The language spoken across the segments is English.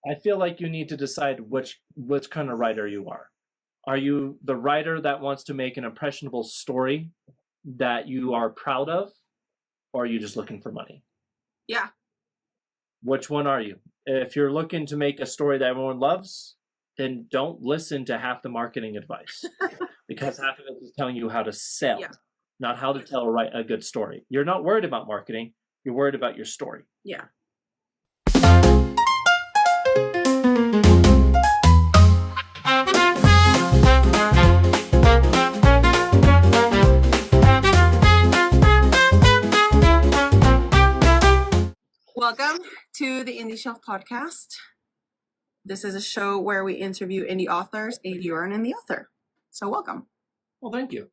I feel like you need to decide which kind of writer you are. Are you the writer that wants to make an impressionable story that you are proud of, or are you just looking for money? Yeah. Which one are you? If you're looking to make a story that everyone loves, then don't listen to half the marketing advice because half of it is telling you how to sell, not how to tell a good story. You're not worried about marketing. You're worried about your story. Yeah. Welcome to the Indie Shelf Podcast. This is a show where we interview indie authors and you are an indie author. So welcome. Well, thank you.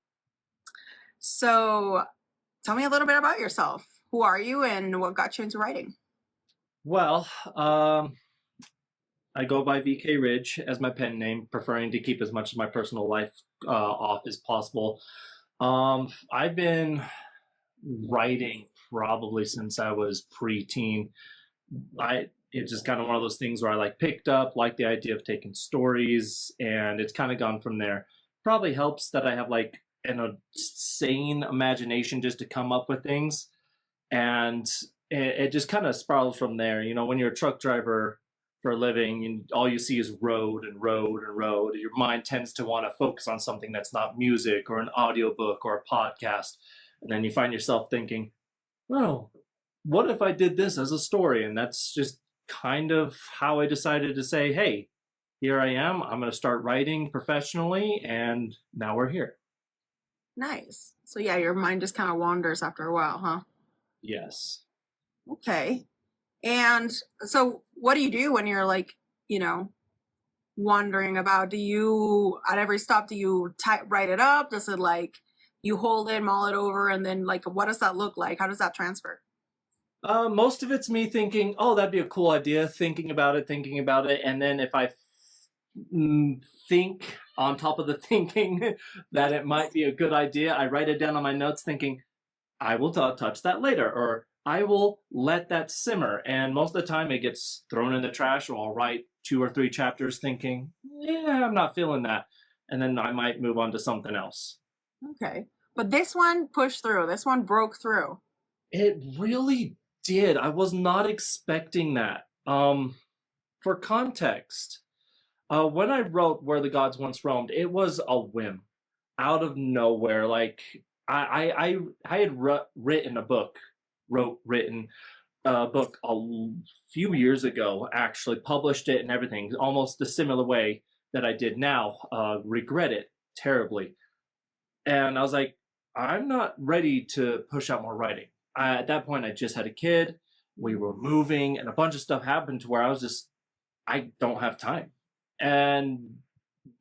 So tell me a little bit about yourself. Who are you and what got you into writing? Well, I go by V.K.Ridge as my pen name, preferring to keep as much of my personal life off as possible. I've been writing probably since I was preteen. It's just kind of one of those things where I picked up the idea of taking stories, and it's kind of gone from there. Probably helps that I have an insane imagination just to come up with things, and it just kind of spirals from there. You know, when you're a truck driver for a living and all you see is road and road and road, your mind tends to want to focus on something that's not music or an audiobook or a podcast. And then you find yourself thinking, oh, what if I did this as a story? And that's just kind of how I decided to say, hey, here I am. I'm going to start writing professionally. And now we're here. Nice. So yeah, your mind just kind of wanders after a while, huh? Yes. Okay. And so what do you do when you're wandering about? Do you, at every stop, do you write it up? Does it you hold it, mull it over, and then what does that look like? How does that transfer? Most of it's me thinking, oh, that'd be a cool idea, thinking about it. And then if I think on top of the thinking that it might be a good idea, I write it down on my notes thinking, I will touch that later, or I will let that simmer. And most of the time it gets thrown in the trash, or I'll write 2 or 3 chapters thinking, yeah, I'm not feeling that. And then I might move on to something else. Okay. But this one pushed through. This one broke through. It really did. I was not expecting that. For context, when I wrote Where the Gods Once Roamed, it was a whim. Out of nowhere. I had written a book a few years ago, actually, published it and everything, almost the similar way that I did now. Regret it terribly. And I was like, I'm not ready to push out more writing. At that point, I just had a kid. We were moving, and a bunch of stuff happened to where I don't have time. And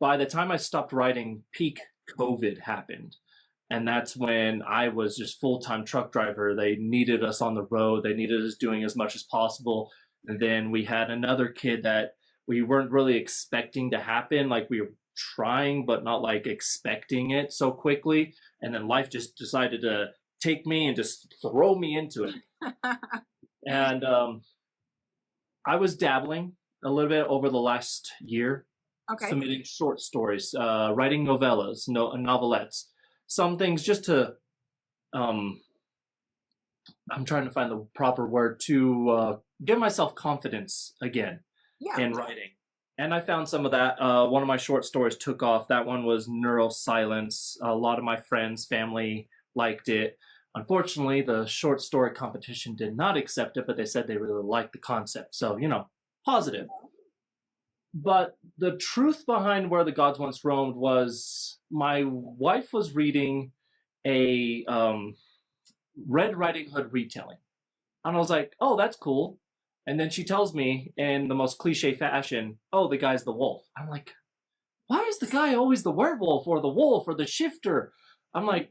by the time I stopped writing, peak COVID happened. And that's when I was just full-time truck driver. They needed us on the road. They needed us doing as much as possible. And then we had another kid that we weren't really expecting to happen. We were trying, but not expecting it so quickly. And then life just decided to take me and just throw me into it. And I was dabbling a little bit over the last year, submitting short stories, writing novellas, novelettes, some things just to, I'm trying to find the proper word, to give myself confidence again in writing. And I found some of that. One of my short stories took off. That one was Neurosilence. A lot of my friends, family liked it. Unfortunately, the short story competition did not accept it, but they said they really liked the concept. So, positive. But the truth behind Where the Gods Once Roamed was my wife was reading a Red Riding Hood retelling. And I was like, oh, that's cool. And then she tells me in the most cliche fashion, oh, the guy's the wolf. I'm like, why is the guy always the werewolf or the wolf or the shifter? I'm like,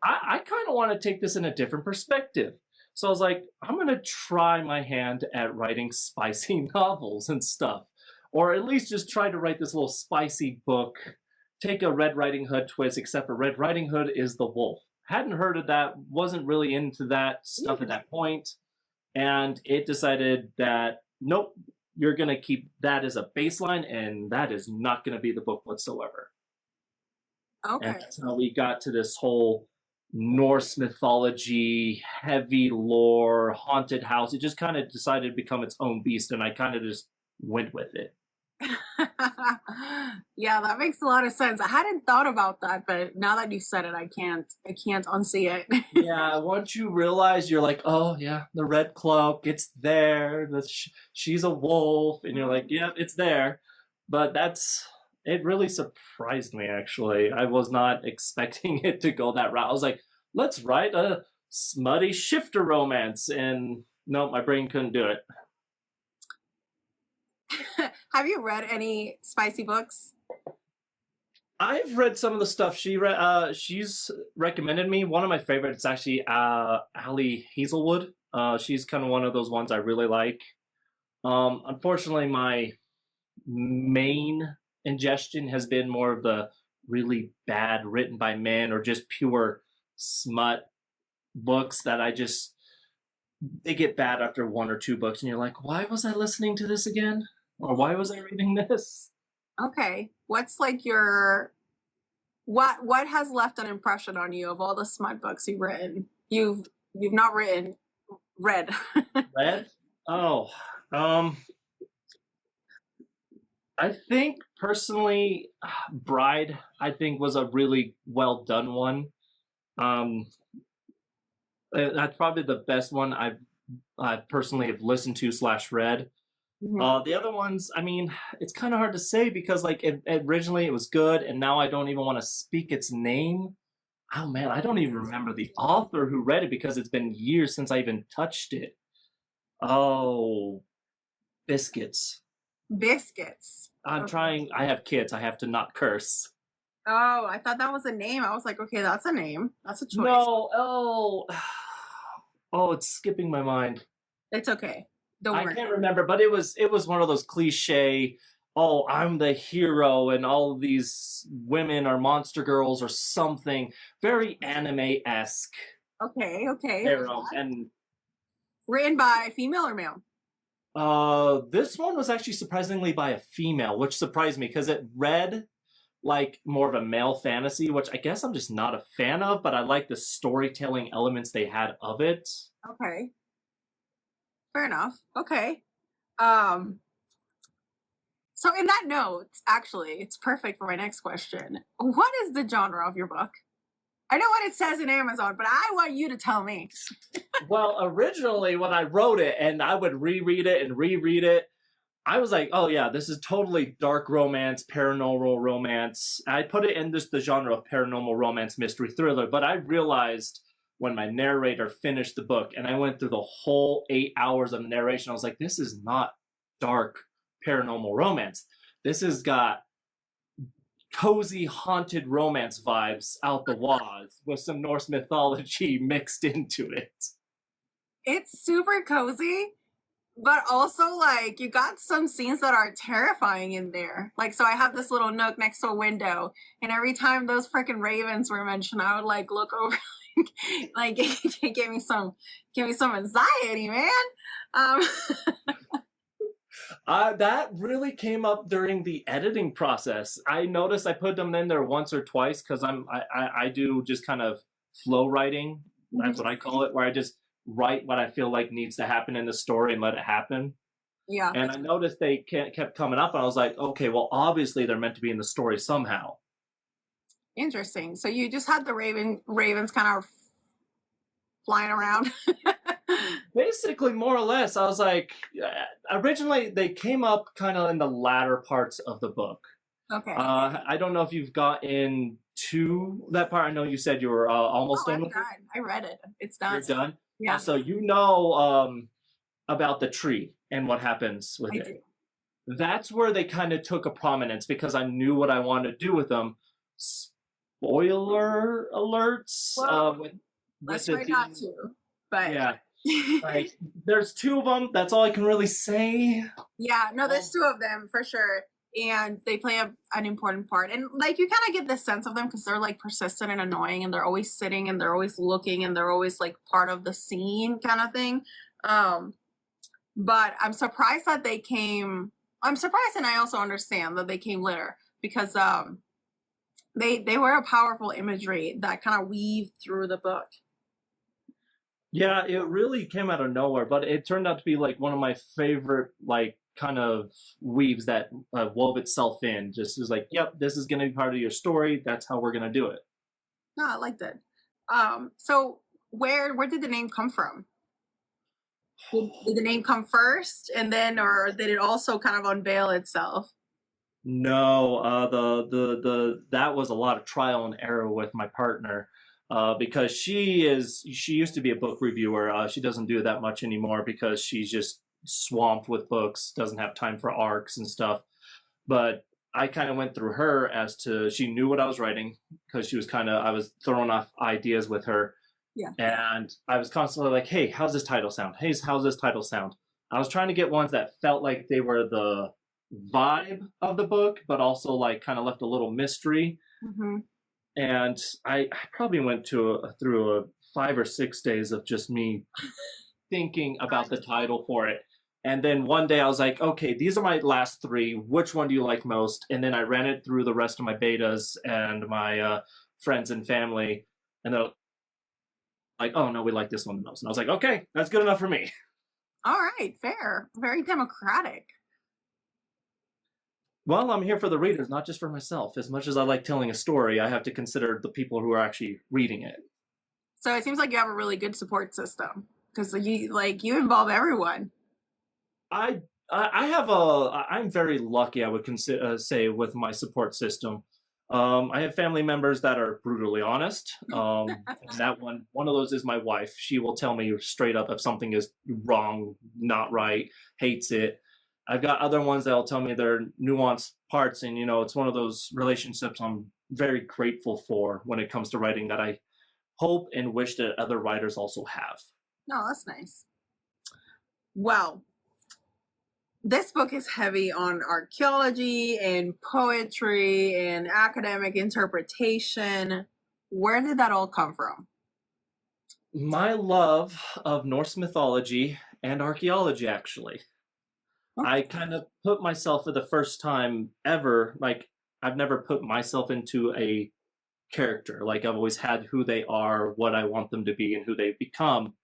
I kind of want to take this in a different perspective. So I was like, I'm going to try my hand at writing spicy novels and stuff. Or at least just try to write this little spicy book, take a Red Riding Hood twist, except for Red Riding Hood is the wolf. Hadn't heard of that, wasn't really into that stuff at that point. And it decided that, nope, you're going to keep that as a baseline, and that is not going to be the book whatsoever. Okay. And that's how we got to this whole Norse mythology, heavy lore, haunted house. It just kind of decided to become its own beast, and I kind of just went with it. Yeah, that makes a lot of sense. I hadn't thought about that, but now that you said it, I can't unsee it. Yeah, once you realize, you're like, oh yeah, the red cloak, it's there. She's a wolf, and you're like, yeah, it's there. But it really surprised me, actually. I was not expecting it to go that route. I was like, let's write a smutty shifter romance, and no, my brain couldn't do it. Have you read any spicy books? I've read some of the stuff she's recommended me. One of my favorites is actually Allie Hazelwood. She's kind of one of those ones I really like. Unfortunately, my main ingestion has been more of the really bad, written by men or just pure smut books that they get bad after one or two books, and you're like, why was I listening to this again? Or why was I reading this? Okay. What's like what has left an impression on you of all the smut books you've written? You've not read. Read? Oh. I think personally, Bride, I think, was a really well done one. That's probably the best one I personally have listened to / read. Mm-hmm. The other ones, I mean, it's kind of hard to say because like originally it was good, and now I don't even want to speak its name. Oh man, I don't even remember the author who read it because it's been years since I even touched it. Oh, Biscuits. Biscuits. I'm trying. I have kids. I have to not curse. Oh, I thought that was a name. I was like, okay, that's a name. That's a choice. No. Oh, it's skipping my mind. It's okay. Don't worry. I can't remember, but it was one of those cliche, oh, I'm the hero and all these women are monster girls or something. Very anime-esque. Okay. Hero. And written by female or male? This one was actually surprisingly by a female, which surprised me because it read like more of a male fantasy, which I guess I'm just not a fan of, but I like the storytelling elements they had of it. Okay. Fair enough. Okay. So in that note, actually, it's perfect for my next question. What is the genre of your book? I know what it says in Amazon, but I want you to tell me. Well, originally when I wrote it and I would reread it, I was like, oh yeah, this is totally dark romance, paranormal romance. I put it in the genre of paranormal romance mystery thriller, but I realized when my narrator finished the book and I went through the whole 8 hours of narration, I was like, this is not dark paranormal romance. This has got cozy haunted romance vibes out the waz with some Norse mythology mixed into it. It's super cozy, but also like you got some scenes that are terrifying in there. Like, so I have this little nook next to a window, and every time those freaking ravens were mentioned, I would like look over. Like it gave me some anxiety, man. That really came up during the editing process. I noticed I put them in there once or twice because I do just kind of flow writing. That's what I call it, where I just write what I feel like needs to happen in the story and let it happen. Yeah. And I noticed they kept coming up, and I was like, okay, well, obviously they're meant to be in the story somehow. Interesting. So you just had the ravens kind of flying around. Basically, more or less. I was like, originally they came up kind of in the latter parts of the book. Okay. I don't know if you've got into that part. I know you said you were almost done with it. I read it. It's done. You're done? Yeah. So you know about the tree and what happens with it. Do. That's where they kind of took a prominence because I knew what I wanted to do with them. Spoiler alerts. Well, let's try not to. But yeah. Like, there's 2 of them. That's all I can really say. Yeah, no, there's 2 of them for sure. And they play an important part. And like you kind of get the sense of them because they're like persistent and annoying, and they're always sitting and they're always looking and they're always like part of the scene kind of thing. but I'm surprised that they came. I'm surprised, and I also understand that they came later because they were a powerful imagery that kind of weaved through the book. Yeah, it really came out of nowhere, but it turned out to be like one of my favorite, like, kind of weaves that wove itself in. Just is like, yep, this is going to be part of your story. That's how we're going to do it. No, I liked it. So where did the name come from? Did the name come first, and then, or did it also kind of unveil itself? No, that was a lot of trial and error with my partner, because she used to be a book reviewer. She doesn't do that much anymore because she's just swamped with books, doesn't have time for arcs and stuff. But I kind of went through her as to she knew what I was writing because I was throwing off ideas with her. Yeah. And I was constantly like, hey, how's this title sound? Hey, how's this title sound? I was trying to get ones that felt like they were the vibe of the book, but also like kind of left a little mystery. Mm-hmm. And I probably went through a 5 or 6 days of just me thinking about the title for it. And then one day I was like, okay, these are my last 3. Which one do you like most? And then I ran it through the rest of my betas and my friends and family. And they're like, oh, no, we like this one the most. And I was like, okay, that's good enough for me. All right, fair. Very democratic. Well, I'm here for the readers, not just for myself. As much as I like telling a story, I have to consider the people who are actually reading it. So it seems like you have a really good support system because you involve everyone. I'm very lucky, I would say, with my support system. I have family members that are brutally honest. And that one of those is my wife. She will tell me straight up if something is wrong, not right, hates it. I've got other ones that'll tell me their nuanced parts, and it's one of those relationships I'm very grateful for when it comes to writing that I hope and wish that other writers also have. No, that's nice. Well, this book is heavy on archaeology and poetry and academic interpretation. Where did that all come from? My love of Norse mythology and archaeology, actually. Okay. I kind of put myself for the first time ever, like, I've never put myself into a character. Like, I've always had who they are, what I want them to be, and who they become,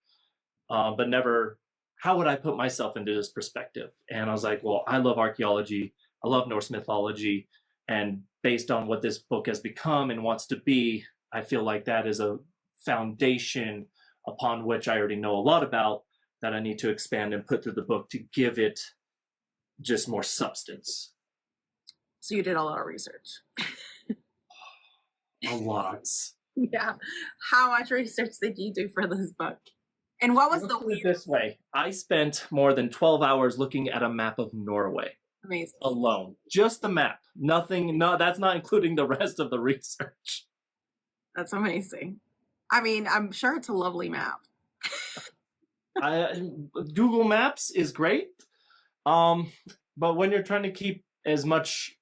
but never, how would I put myself into this perspective? And I was like, well, I love archaeology, I love Norse mythology, and based on what this book has become and wants to be, I feel like that is a foundation upon which I already know a lot about that I need to expand and put through the book to give it just more substance. So you did a lot of research. A lot. Yeah. How much research did you do for this book? And what was this way? I spent more than 12 hours looking at a map of Norway. Amazing. Alone. Just the map. Nothing, no, that's not including the rest of the research. That's amazing. I mean, I'm sure it's a lovely map. Google Maps is great. But when you're trying to keep as much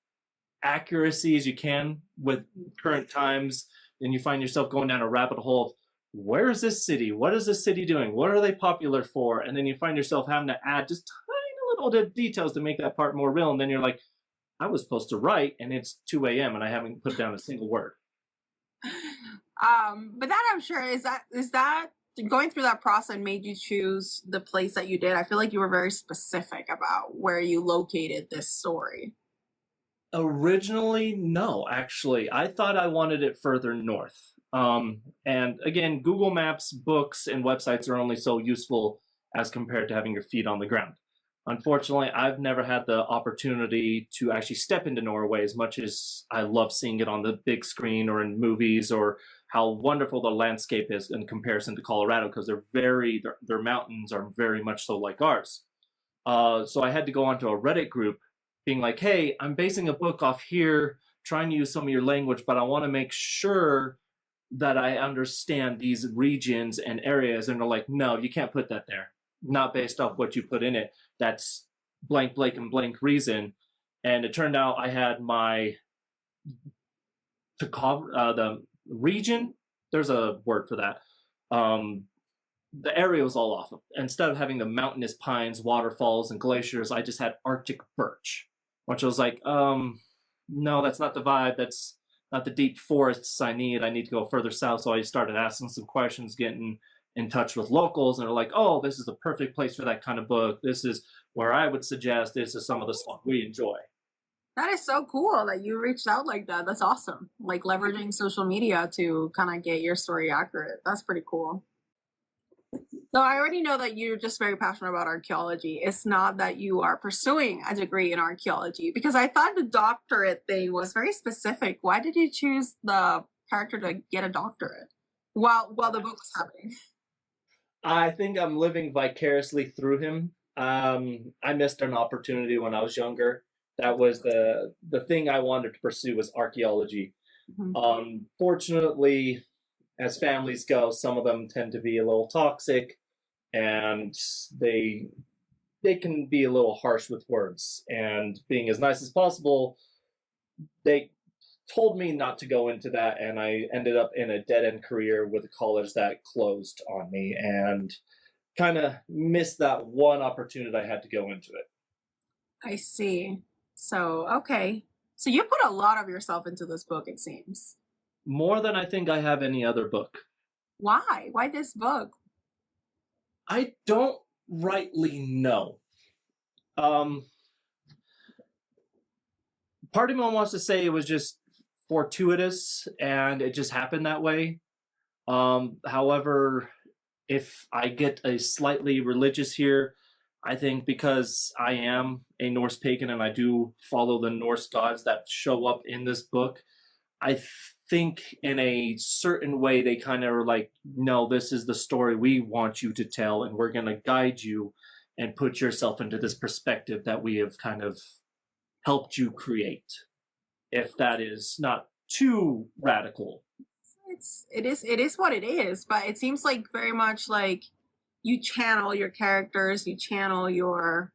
accuracy as you can with current times, and you find yourself going down a rabbit hole of where is this city? What is this city doing? What are they popular for? And then you find yourself having to add just tiny little details to make that part more real. And then you're like, I was supposed to write, and it's 2 a.m. and I haven't put down a single word. But that, I'm sure, is that going through that process made you choose the place that you did? I feel like you were very specific about where you located this story. Originally, no, actually. I thought I wanted it further north. And again, Google Maps, books, and websites are only so useful as compared to having your feet on the ground. Unfortunately, I've never had the opportunity to actually step into Norway as much as I love seeing it on the big screen or in movies, or how wonderful the landscape is in comparison to Colorado, because their mountains are very much so like ours. So I had to go onto a Reddit group being like, hey, I'm basing a book off here, trying to use some of your language, but I want to make sure that I understand these regions and areas. And they're like, no, you can't put that there. Not based off what you put in it. That's blank, blank, and blank reason. And it turned out I had my the region, there's a word for that, the area was all off. Instead of having the mountainous pines, waterfalls, and glaciers, I just had Arctic birch, which was like, no, that's not the vibe. That's not the deep forests I need. I need to go further south. So I started asking some questions, getting in touch with locals, and they're like, oh, this is the perfect place for that kind of book. This is where I would suggest this is some of the stuff we enjoy. That is so cool that you reached out like that. That's awesome. Like leveraging social media to kind of get your story accurate. That's pretty cool. So I already know that you're just very passionate about archaeology. It's not that you are pursuing a degree in archaeology, because I thought the doctorate thing was very specific. Why did you choose the character to get a doctorate while the book was happening? I think I'm living vicariously through him. I missed an opportunity when I was younger. That was the thing I wanted to pursue was archaeology. Mm-hmm. Fortunately, as families go, some of them tend to be a little toxic, and they can be a little harsh with words. And being as nice as possible, they told me not to go into that, and I ended up in a dead-end career with a college that closed on me, and kind of missed that one opportunity I had to go into it. I see. So, okay. So you put a lot of yourself into this book, it seems. More than I think I have any other book. Why? Why this book? I don't rightly know. Part of me wants to say it was just fortuitous and it just happened that way. However, if I get a slightly religious here, I think because I am a Norse pagan and I do follow the Norse gods that show up in this book, I think in a certain way they kind of are like, no, this is the story we want you to tell, and we're going to guide you and put yourself into this perspective that we have kind of helped you create, if that is not too radical. It is what it is, but it seems like very much like you channel your characters, you channel your,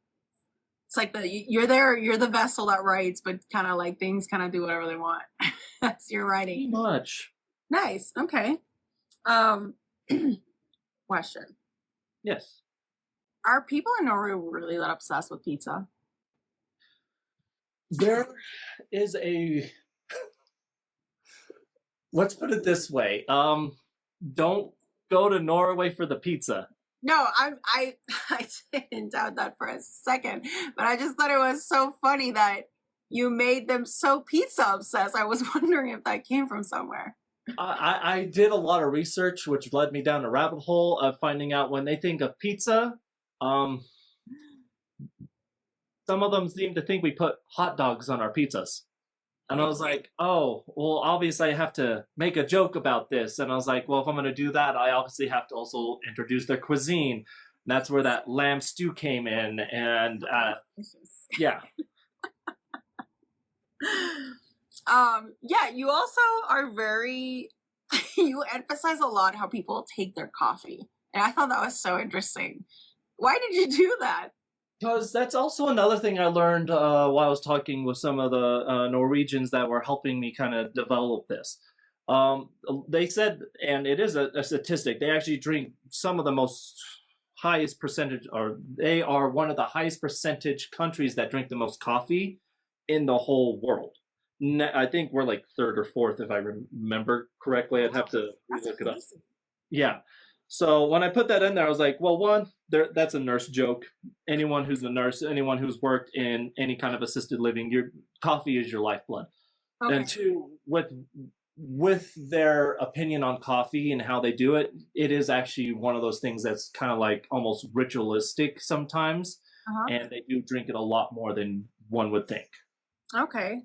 it's like you're the vessel that writes, but kind of like things kind of do whatever they want. That's your writing. Pretty much. Nice. Okay. Question. Yes. Are people in Norway really that obsessed with pizza? There is a, let's put it this way. Don't go to Norway for the pizza. No, I didn't doubt that for a second, but I just thought it was so funny that you made them so pizza obsessed. I was wondering if that came from somewhere. I did a lot of research, which led me down a rabbit hole of finding out when they think of pizza, some of them seem to think we put hot dogs on our pizzas. And I was like, oh, well, obviously I have to make a joke about this. And I was like, well, if I'm going to do that, I obviously have to also introduce their cuisine. And that's where that lamb stew came in. And yeah. Yeah, you also are very, you emphasize a lot how people take their coffee. And I thought that was so interesting. Why did you do that? Because that's also another thing I learned while I was talking with some of the Norwegians that were helping me kind of develop this. They said, and it is a statistic, they actually drink some of the most highest percentage, or they are one of the highest percentage countries that drink the most coffee in the whole world. I think we're like third or fourth, if I remember correctly. I'd have to look it up. Yeah. So when I put that in there, I was like, well, one, that's a nurse joke. Anyone who's a nurse, anyone who's worked in any kind of assisted living, your coffee is your lifeblood. Okay. And two, with their opinion on coffee and how they do it, it is actually one of those things that's kind of like almost ritualistic sometimes. And they do drink it a lot more than one would think. Okay,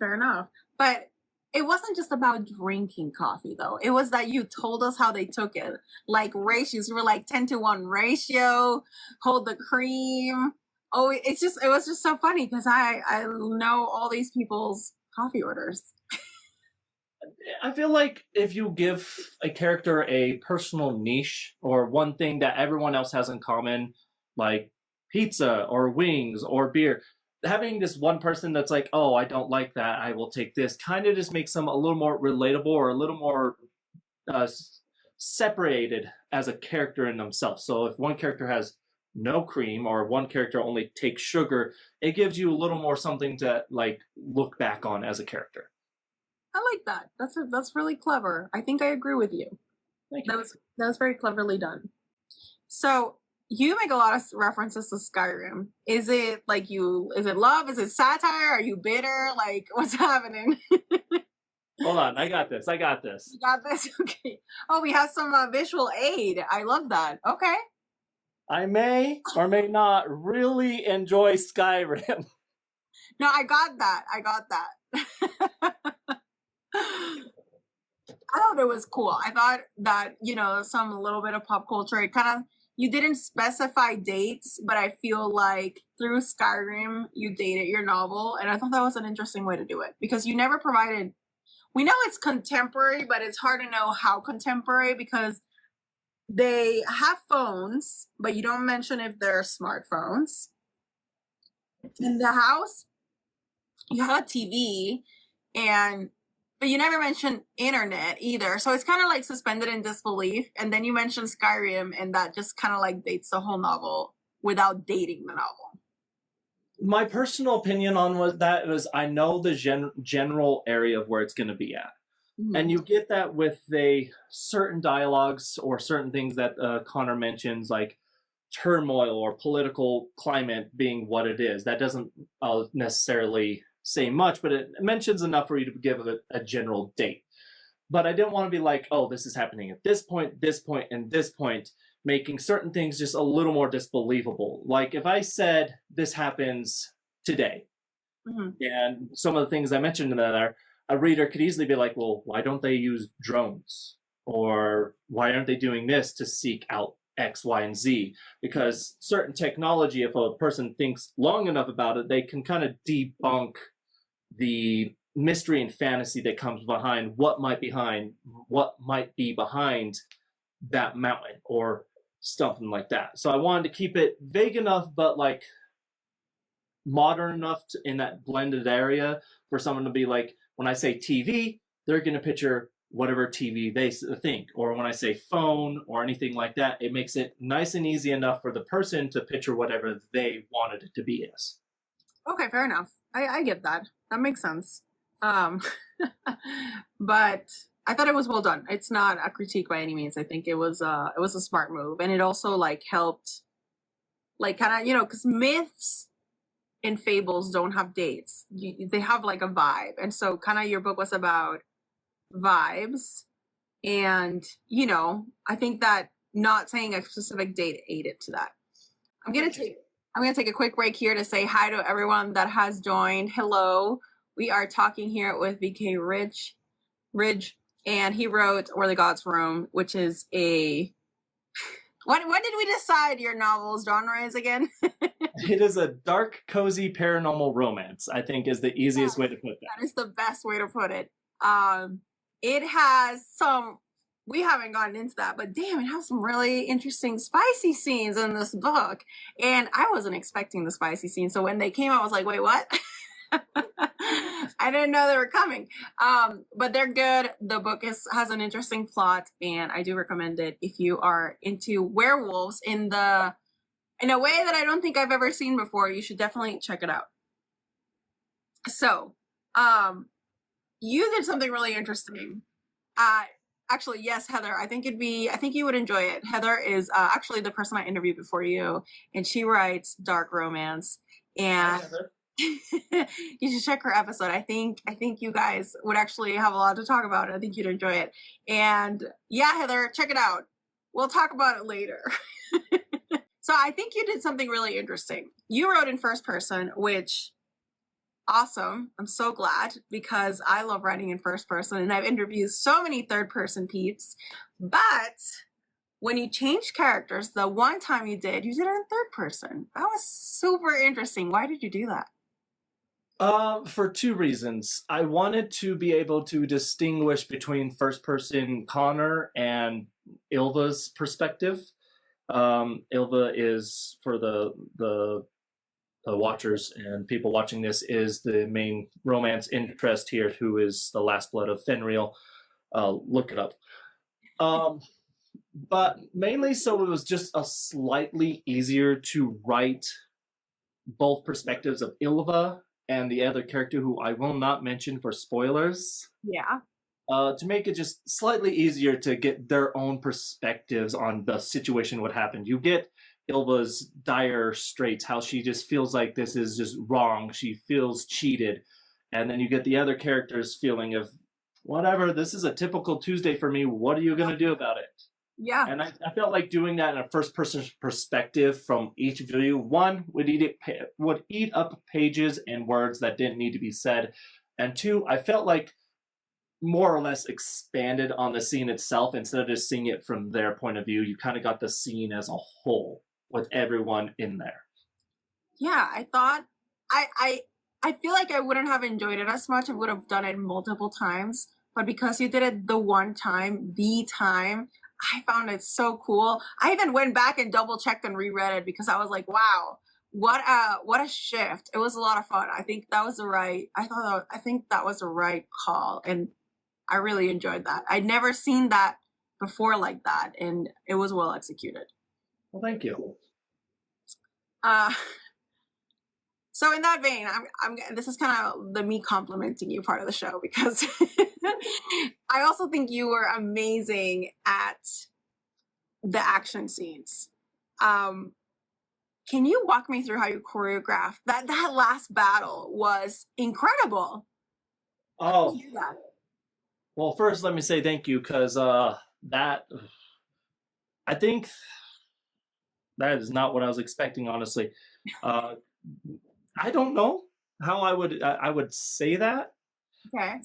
fair enough. But it wasn't just about drinking coffee, though. It was that you told us how they took it. Like ratios, you were like 10-1 ratio, hold the cream. Oh, it was just so funny because I know all these people's coffee orders. I feel like if you give a character a personal niche or one thing that everyone else has in common, like pizza or wings or beer, having this one person that's like, oh, I don't like that, I will take this, kind of just makes them a little more relatable or a little more separated as a character in themselves. So if one character has no cream or one character only takes sugar, it gives you a little more something to like look back on as a character. I like that. That's really clever. I think I agree with you. Thank you. That was very cleverly done. So you make a lot of references to Skyrim. Is it love? Is it satire? Are you bitter? Like, what's happening? Hold on, I got this. You got this? Okay. Oh, we have some visual aid. I love that. Okay. I may or may not really enjoy Skyrim. No, I got that. I thought it was cool. I thought that, some little bit of pop culture, it kind of, you didn't specify dates, but I feel like through Skyrim, you dated your novel. And I thought that was an interesting way to do it because you never provided, we know it's contemporary, but it's hard to know how contemporary because they have phones, but you don't mention if they're smartphones. In the house, you have a TV, but you never mention internet either. So it's kind of like suspended in disbelief. And then you mention Skyrim, and that just kind of like dates the whole novel without dating the novel. My personal opinion on was I know the general area of where it's going to be at. Mm-hmm. And you get that with certain dialogues or certain things that Connor mentions, like turmoil or political climate being what it is. That doesn't necessarily say much, but it mentions enough for you to give it a general date. But I didn't want to be like, oh, this is happening at this point, and this point, making certain things just a little more disbelievable. Like if I said this happens today, mm-hmm. and some of the things I mentioned in there, a reader could easily be like, well, why don't they use drones? Or why aren't they doing this to seek out X, Y, and Z? Because certain technology, if a person thinks long enough about it, they can kind of debunk the mystery and fantasy that comes behind what might be behind that mountain or something like that. So I wanted to keep it vague enough, but like modern enough in that blended area for someone to be like, when I say TV, they're going to picture whatever TV they think. Or when I say phone or anything like that, it makes it nice and easy enough for the person to picture whatever they wanted it to be as. Okay, fair enough. I get that. That makes sense. But I thought it was well done. It's not a critique by any means. I think it was a smart move. And it also like helped, like kind of, because myths and fables don't have dates. They have like a vibe. And so kind of your book was about vibes. And, I think that not saying a specific date aided to that. I'm going to take a quick break here to say hi to everyone that has joined. Hello. We are talking here with V.K.Ridge, and he wrote Where the Gods Roam, which is a... When did we decide your novel's genre is again? It is a dark, cozy, paranormal romance, I think is the easiest way to put that. That is the best way to put it. It has some... We haven't gotten into that, but damn, it has some really interesting spicy scenes in this book. And I wasn't expecting the spicy scenes. So when they came out, I was like, wait, what? I didn't know they were coming. But they're good. The book has an interesting plot, and I do recommend it if you are into werewolves in a way that I don't think I've ever seen before. You should definitely check it out. So, you did something really interesting. Actually, yes, Heather, I think you would enjoy it. Heather is actually the person I interviewed before you, and she writes dark romance. And you should check her episode. I think you guys would actually have a lot to talk about. I think you'd enjoy it. And yeah, Heather, check it out. We'll talk about it later. So I think you did something really interesting. You wrote in first person, which awesome. I'm so glad because I love writing in first person and I've interviewed so many third person peeps. But when you changed characters, the one time you did it in third person. That was super interesting. Why did you do that? For two reasons. I wanted to be able to distinguish between first person Connor and Ylva's perspective. Ylva is, for the watchers and people watching this, is the main romance interest here, who is the last blood of Fenrir. Look it up. but mainly so it was just a slightly easier to write both perspectives of Ylva and the other character who I will not mention for spoilers. Yeah. To make it just slightly easier to get their own perspectives on the situation, what happened. You get Ylva's dire straits, how she just feels like this is just wrong. She feels cheated. And then you get the other character's feeling of, whatever, this is a typical Tuesday for me. What are you going to do about it? Yeah. And I felt like doing that in a first-person perspective from each view. One, would eat up pages and words that didn't need to be said. And two, I felt like more or less expanded on the scene itself instead of just seeing it from their point of view. You kind of got the scene as a whole with everyone in there. Yeah, I thought I feel like I wouldn't have enjoyed it as much. I would have done it multiple times, but because you did it the one time, I found it so cool. I even went back and double checked and reread it because I was like, wow, what a shift. It was a lot of fun. I think that was the right call, and I really enjoyed that. I'd never seen that before like that, and it was well executed. Well, thank you. So in that vein, this is kind of the me complimenting you part of the show, because I also think you were amazing at the action scenes. Can you walk me through how you choreographed that? That last battle was incredible. Oh, well, first let me say thank you, because I think that is not what I was expecting, honestly. I don't know how I would say that. Okay.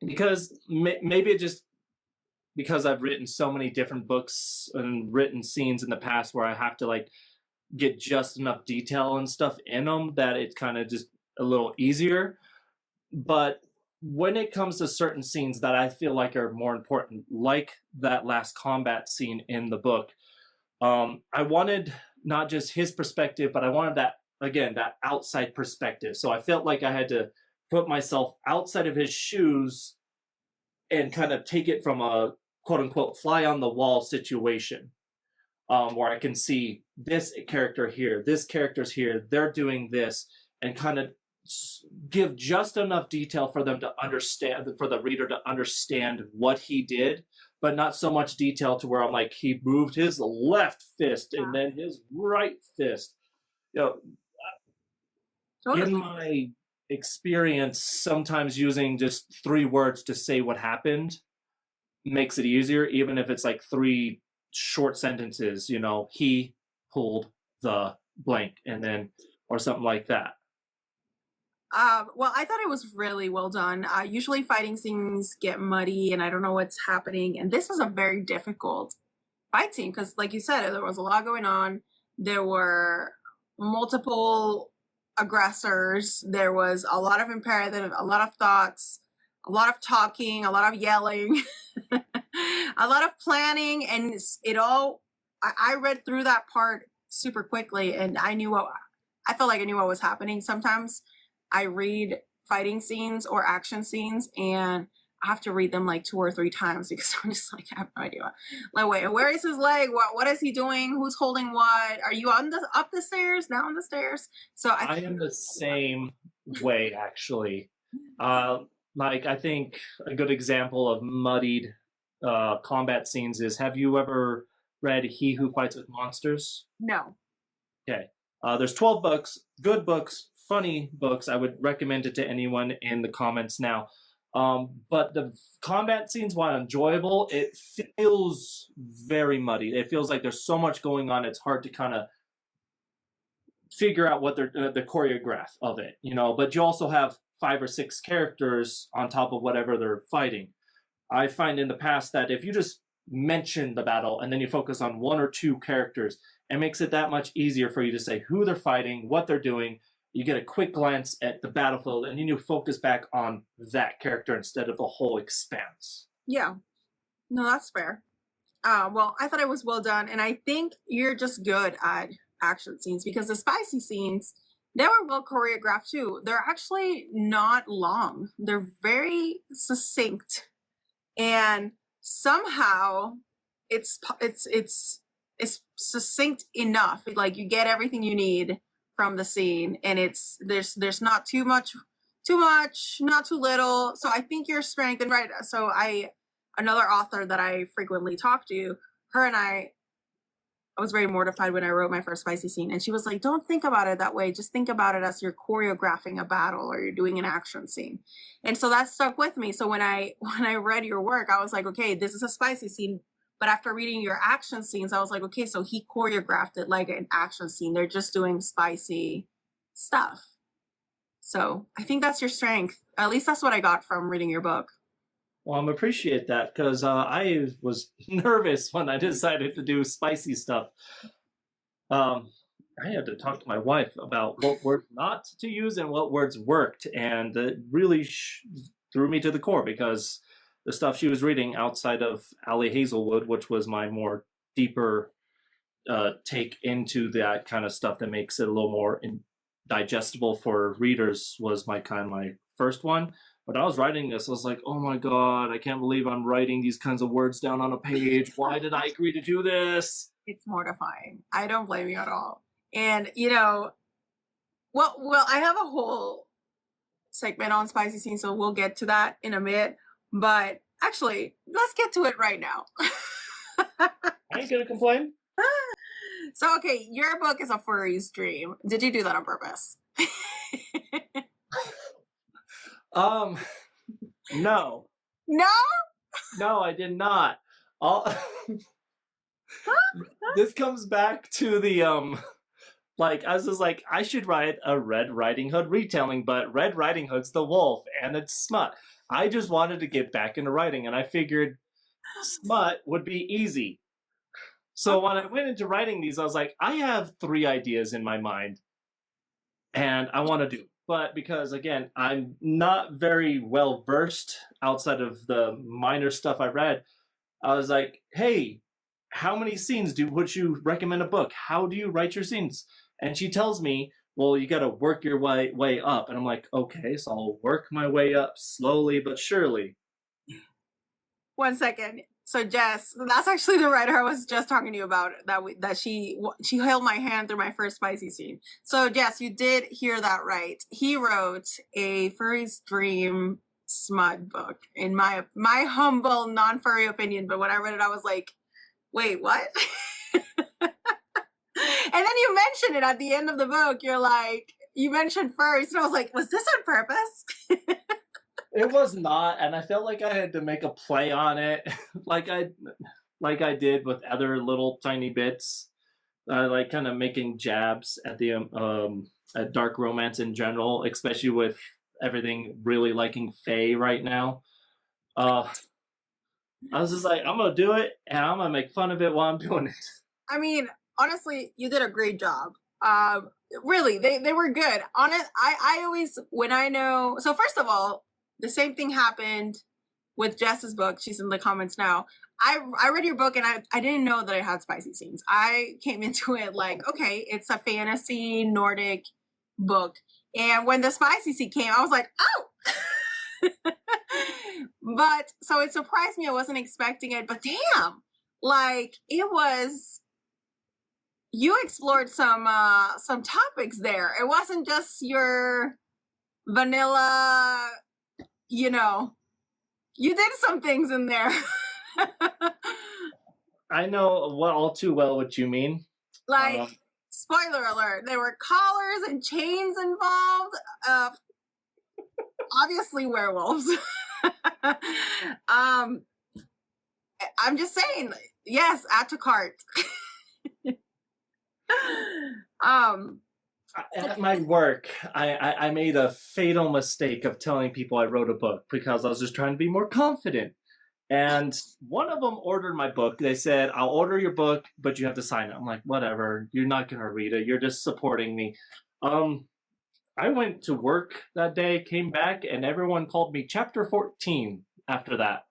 Because maybe it just because I've written so many different books and written scenes in the past where I have to like get just enough detail and stuff in them that it's kind of just a little easier. But when it comes to certain scenes that I feel like are more important, like that last combat scene in the book, I wanted not just his perspective, but I wanted that outside perspective. So I felt like I had to put myself outside of his shoes and kind of take it from a quote unquote fly on the wall situation, where I can see this character here, this character's here, they're doing this, and kind of give just enough detail for them to understand, for the reader to understand what he did, but not so much detail to where I'm like, he moved his left fist and then his right fist. In my experience, sometimes using just 3 words to say what happened makes it easier, even if it's like 3 short sentences, he pulled the blank, and then, or something like that. Well, I thought it was really well done. Usually fighting scenes get muddy and I don't know what's happening. And this was a very difficult fight scene because, like you said, there was a lot going on. There were multiple aggressors. There was a lot of imperative, a lot of thoughts, a lot of talking, a lot of yelling, a lot of planning. And I read through that part super quickly, and I felt like I knew what was happening. Sometimes I read fighting scenes or action scenes and I have to read them like 2 or 3 times because I'm just like, I have no idea. Like, wait, where is his leg? What is he doing? Who's holding what? Are you up the stairs, down the stairs? So I am the same way, actually. Like, I think a good example of muddied combat scenes is, have you ever read He Who Fights with Monsters? No. Okay. There's 12 books, good books, funny books. I would recommend it to anyone in the comments now. But the combat scenes, while enjoyable, it feels very muddy. It feels like there's so much going on. It's hard to kind of figure out what the choreograph of it, But you also have 5 or 6 characters on top of whatever they're fighting. I find in the past that if you just mention the battle and then you focus on 1 or 2 characters, it makes it that much easier for you to say who they're fighting, what they're doing. You get a quick glance at the battlefield, and then you focus back on that character instead of the whole expanse. Yeah. No, that's fair. Well, I thought it was well done, and I think you're just good at action scenes because the spicy scenes, they were well choreographed too. They're actually not long. They're very succinct. And somehow it's succinct enough. Like you get everything you need from the scene, and there's not too much, not too little. So I think your strength, and right. So another author that I frequently talk to, her and I was very mortified when I wrote my first spicy scene, and she was like, "Don't think about it that way. Just think about it as you're choreographing a battle or you're doing an action scene." And so that stuck with me. So when I read your work, I was like, "Okay, this is a spicy scene." But after reading your action scenes, I was like, "Okay, so he choreographed it like an action scene. They're just doing spicy stuff." So I think that's your strength. At least that's what I got from reading your book. Well, I appreciate that, because I was nervous when I decided to do spicy stuff. I had to talk to my wife about what words not to use and what words worked, and it really threw me to the core, because the stuff she was reading outside of Ali Hazelwood, which was my more deeper take into that kind of stuff that makes it a little more digestible for readers, was my first one. When I was writing this, I was like, oh my God, I can't believe I'm writing these kinds of words down on a page. Why did I agree to do this? It's mortifying. I don't blame you at all. And, you know, well, I have a whole segment on spicy scenes, so we'll get to that in a minute. But actually, let's get to it right now. I ain't gonna complain. So, okay, your book is a furry's dream. Did you do that on purpose? No. No? No, I did not. This comes back to the, like, I was just like, I should write a Red Riding Hood retelling, but Red Riding Hood's the wolf, and it's smut. I just wanted to get back into writing, and I figured smut would be easy. So when I went into writing these, I was like, I have 3 ideas in my mind, and I want to do. But because, again, I'm not very well versed outside of the minor stuff I read, I was like, hey, how many scenes would you recommend a book? How do you write your scenes? And she tells me, well, you got to work your way up. And I'm like, okay, so I'll work my way up slowly but surely. 1 second. So Jess, that's actually the writer I was just talking to you about, that she held my hand through my first spicy scene. So Jess, you did hear that right. He wrote a Furry's Dream smut book, in my humble non-furry opinion. But when I read it, I was like, wait, what? And then you mentioned it at the end of the book. You're like, you mentioned furries, and I was like, was this on purpose? It was not, and I felt like I had to make a play on it, like I did with other little tiny bits, like kind of making jabs at the at dark romance in general, especially with everything really liking Fray right now. I was just like, I'm gonna do it, and I'm gonna make fun of it while I'm doing it. I mean, honestly, you did a great job. Really, they were good. I always, when I know, so first of all, the same thing happened with Jess's book. She's in the comments now. I read your book, and I didn't know that it had spicy scenes. I came into it like, okay, it's a fantasy Nordic book. And when the spicy scene came, I was like, oh! But, so it surprised me. I wasn't expecting it, but damn, like, it was, you explored some topics there. It wasn't just your vanilla, you know, you did some things in there. I know all too well what you mean. Like, spoiler alert, there were collars and chains involved. Obviously werewolves. I'm just saying, yes, add to cart. At my work, I made a fatal mistake of telling people I wrote a book because I was just trying to be more confident. And one of them ordered my book. They said, I'll order your book, but you have to sign it. I'm like, whatever, you're not going to read it. You're just supporting me. I went to work that day, came back, and everyone called me Chapter 14 after that.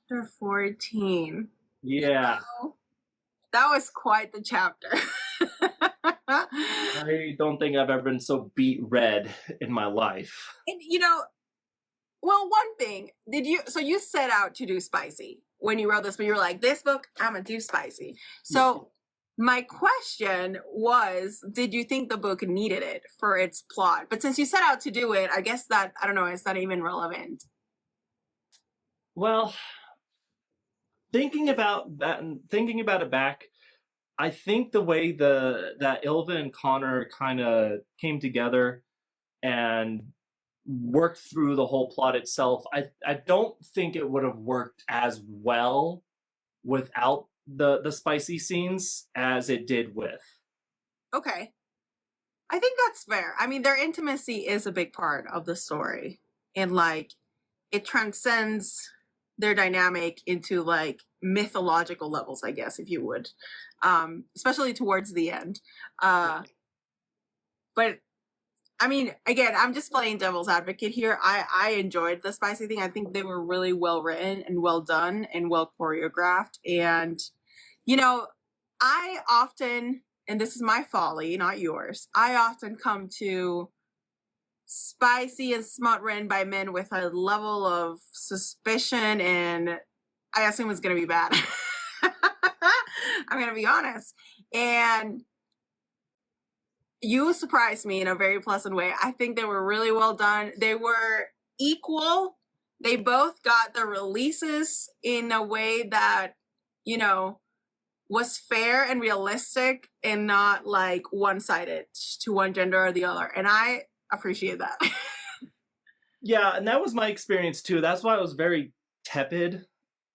Chapter 14. Yeah. Wow. That was quite the chapter. I don't think I've ever been so beat red in my life. And, you know, well, one thing, so you set out to do spicy. when you wrote this, but you were like, this book, I'm gonna do spicy. So my question was, did you think the book needed it for its plot? But since you set out to do it, I guess that, I don't know, it's not even relevant. Well, thinking about that and thinking about it back, I think the way that Ylva and Connor kind of came together and worked through the whole plot itself, I don't think it would have worked as well without the spicy scenes as it did with. Okay. I think that's fair. I mean, their intimacy is a big part of the story. And like, it transcends their dynamic into like mythological levels, I guess, if you would. Especially towards the end. But I mean, again, I'm just playing devil's advocate here. I enjoyed the spicy thing. I think they were really well written and well done and well choreographed. And, you know, I often, and this is my folly, not yours, I often come to spicy and smut written by men with a level of suspicion, and I assume it's going to be bad. I'm going to be honest. And you surprised me in a very pleasant way. I think they were really well done. They were equal. They both got the releases in a way that, you know, was fair and realistic and not like one-sided to one gender or the other. And I appreciate that. Yeah, and that was my experience too. That's why I was very tepid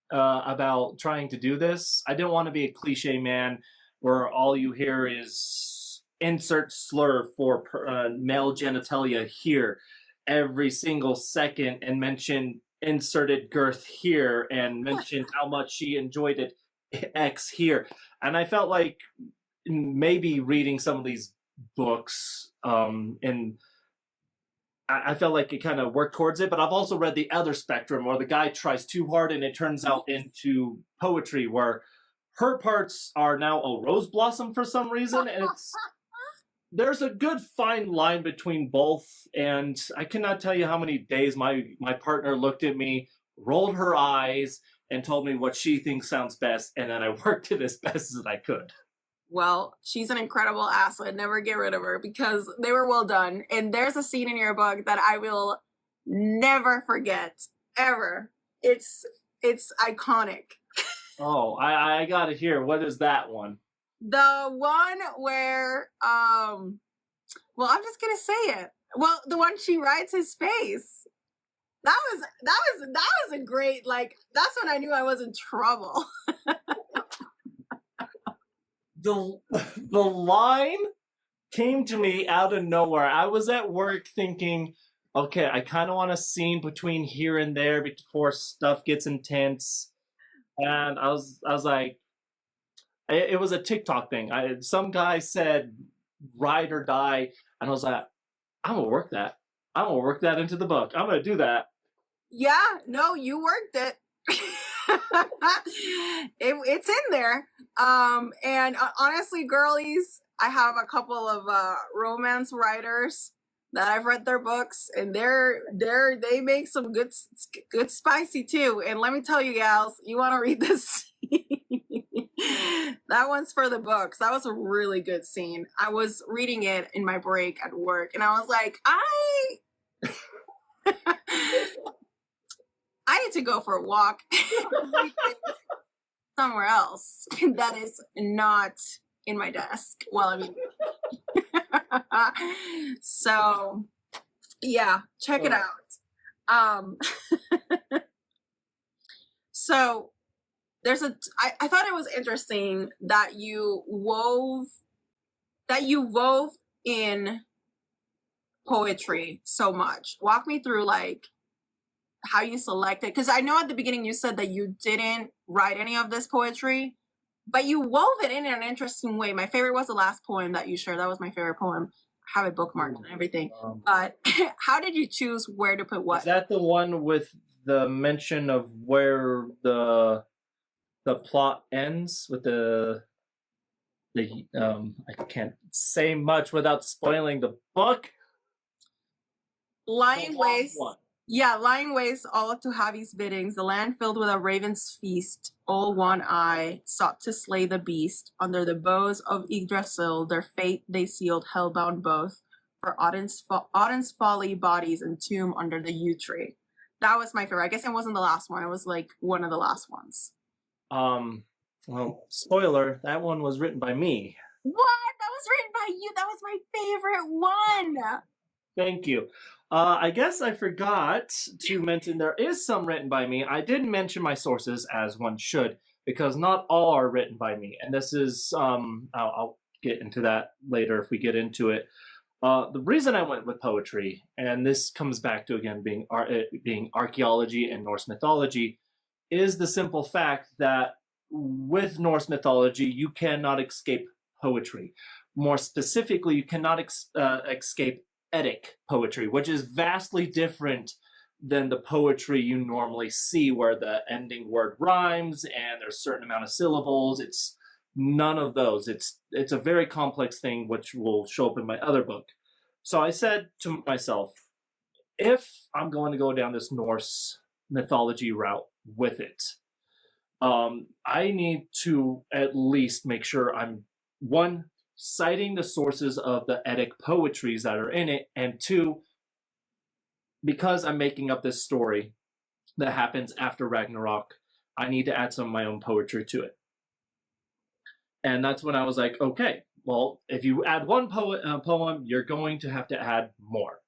about trying to do this. I didn't want to be a cliche man where all you hear is insert slur for male genitalia here every single second, and mention inserted girth here, and mention how much she enjoyed it X here. And I felt like maybe reading some of these books, and I felt like it kind of worked towards it, but I've also read the other spectrum where the guy tries too hard and it turns out into poetry where her parts are now a rose blossom for some reason, and there's a good fine line between both. And I cannot tell you how many days my partner looked at me, rolled her eyes, and told me what she thinks sounds best, and then I worked it as best as I could. Well, she's an incredible asset. Never get rid of her because they were well done. And there's a scene in your book that I will never forget, ever. It's iconic. Oh, I gotta hear. What is that one? The one where, well, I'm just gonna say it. Well, the one she writes his face. That was a great, like, that's when I knew I was in trouble. The line came to me out of nowhere. I was at work thinking, okay, I kind of want a scene between here and there before stuff gets intense. And I was like, it was a TikTok thing. Some guy said, ride or die. And I was like, I'm going to work that. I'm going to work that into the book. I'm going to do that. Yeah, no, you worked it. It's in there. And honestly, girlies, I have a couple of romance writers that I've read their books, and they make some good spicy too. And let me tell you, gals, you want to read this? That one's for the books. That was a really good scene. I was reading it in my break at work, and I was like, I need to go for a walk somewhere else that is not in my desk while I'm eating. So, yeah, check it out. So there's I thought it was interesting that you wove in poetry so much. Walk me through like how you selected, because I know at the beginning you said that you didn't write any of this poetry, but you wove it in an interesting way. My favorite was the last poem that you shared. That was my favorite poem. I have it bookmarked and everything. But how did you choose where to put what? Is that the one with the mention of where the plot ends with the I can't say much without spoiling the book. Lying Waste. Yeah, lying waste all to Javi's biddings, the land filled with a raven's feast, all one eye, sought to slay the beast. Under the bows of Yggdrasil, their fate they sealed, hellbound both, for Odin's folly bodies entombed under the yew tree. That was my favorite. I guess it wasn't the last one. It was like one of the last ones. Well, spoiler, that one was written by me. What? That was written by you. That was my favorite one. Thank you. I guess I forgot to mention there is some written by me. I didn't mention my sources as one should, because not all are written by me. And this is, I'll get into that later if we get into it. The reason I went with poetry, and this comes back to, again, being archaeology and Norse mythology, is the simple fact that with Norse mythology, you cannot escape poetry. More specifically, you cannot escape Eddic poetry, which is vastly different than the poetry you normally see, where the ending word rhymes and there's a certain amount of syllables. It's none of those. It's a very complex thing, which will show up in my other book. So I said to myself, if I'm going to go down this Norse mythology route with it, I need to at least make sure I'm, one, citing the sources of the Eddic poetries that are in it, and two, because I'm making up this story that happens after Ragnarok, I need to add some of my own poetry to it. And that's when I was like, okay, well, if you add one poem, you're going to have to add more.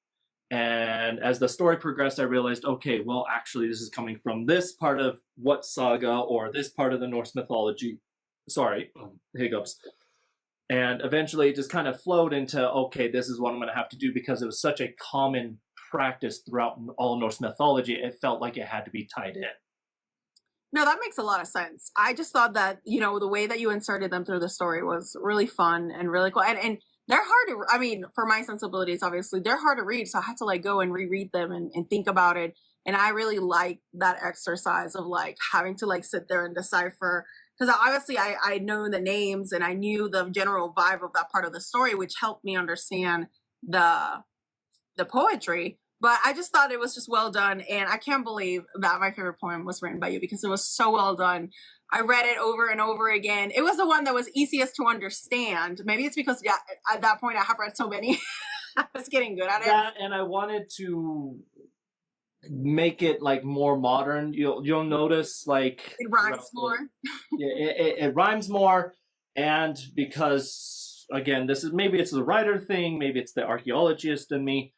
And as the story progressed, I realized, okay, well, actually, this is coming from this part of what saga or this part of the Norse mythology. Sorry, hiccups. And eventually it just kind of flowed into, okay, this is what I'm going to have to do, because it was such a common practice throughout all Norse mythology. It felt like it had to be tied in. No, that makes a lot of sense. I just thought that, you know, the way that you inserted them through the story was really fun and really cool. And they're hard to, I mean, for my sensibilities, obviously, they're hard to read. So I had to like go and reread them and think about it. And I really like that exercise of like having to like sit there and decipher, because obviously I know the names and I knew the general vibe of that part of the story, which helped me understand the poetry. But I just thought it was just well done, and I can't believe that my favorite poem was written by you, because it was so well done. I read it over and over again. It was the one that was easiest to understand. Maybe it's because, yeah, at that point I have read so many. I was getting good at it. Yeah, and I wanted to make it like more modern. You'll notice like it rhymes more. It rhymes more, and because again, this is, maybe it's the writer thing, maybe it's the archaeologist in me.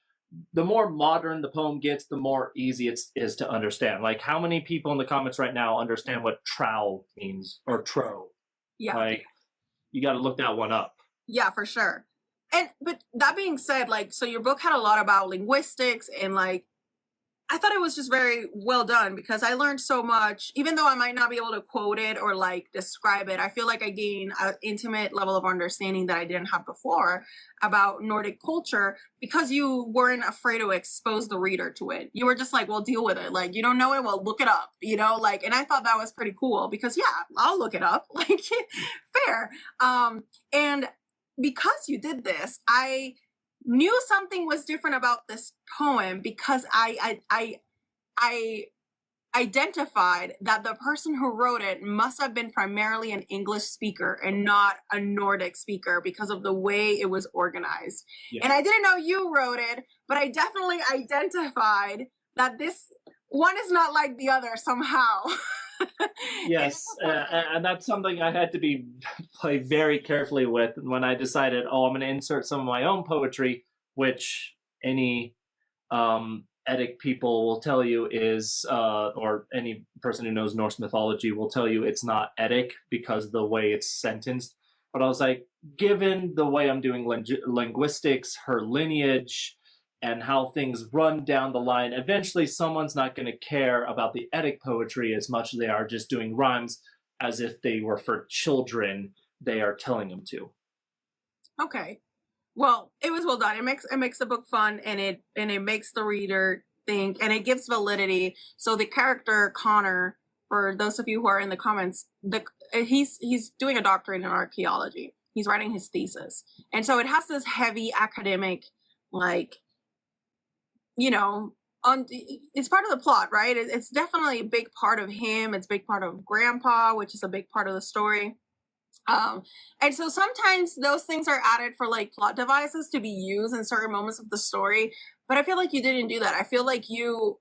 The more modern the poem gets, the more easy it is to understand. Like, how many people in the comments right now understand what trow means, or tro? Yeah. Like, you got to look that one up. Yeah, for sure. But that being said, like, so your book had a lot about linguistics, and like, I thought it was just very well done, because I learned so much. Even though I might not be able to quote it or like describe it, I feel like I gained an intimate level of understanding that I didn't have before about Nordic culture, because you weren't afraid to expose the reader to it. You were just like, well, deal with it. Like, you don't know it, well, look it up, you know, like, and I thought that was pretty cool, because yeah, I'll look it up, like, fair. And because you did this, I knew something was different about this poem, because I identified that the person who wrote it must have been primarily an English speaker and not a Nordic speaker, because of the way it was organized. Yeah. And I didn't know you wrote it, but I definitely identified that this one is not like the other somehow. Yes, and that's something I had to play very carefully with when I decided, oh, I'm going to insert some of my own poetry, which any Eddic people will tell you is, or any person who knows Norse mythology will tell you it's not Eddic because of the way it's sentenced. But I was like, given the way I'm doing linguistics, her lineage, and how things run down the line, eventually someone's not going to care about the Eddic poetry as much as they are just doing rhymes as if they were for children they are telling them to. Okay. Well, it was well done. It makes the book fun, and it makes the reader think, and it gives validity. So the character Connor, for those of you who are in the comments, he's doing a doctorate in archaeology. He's writing his thesis. And so it has this heavy academic, like, you know, it's part of the plot, right? It's definitely a big part of him. It's a big part of Grandpa, which is a big part of the story. And so sometimes those things are added for like plot devices to be used in certain moments of the story. But I feel like you didn't do that. I feel like you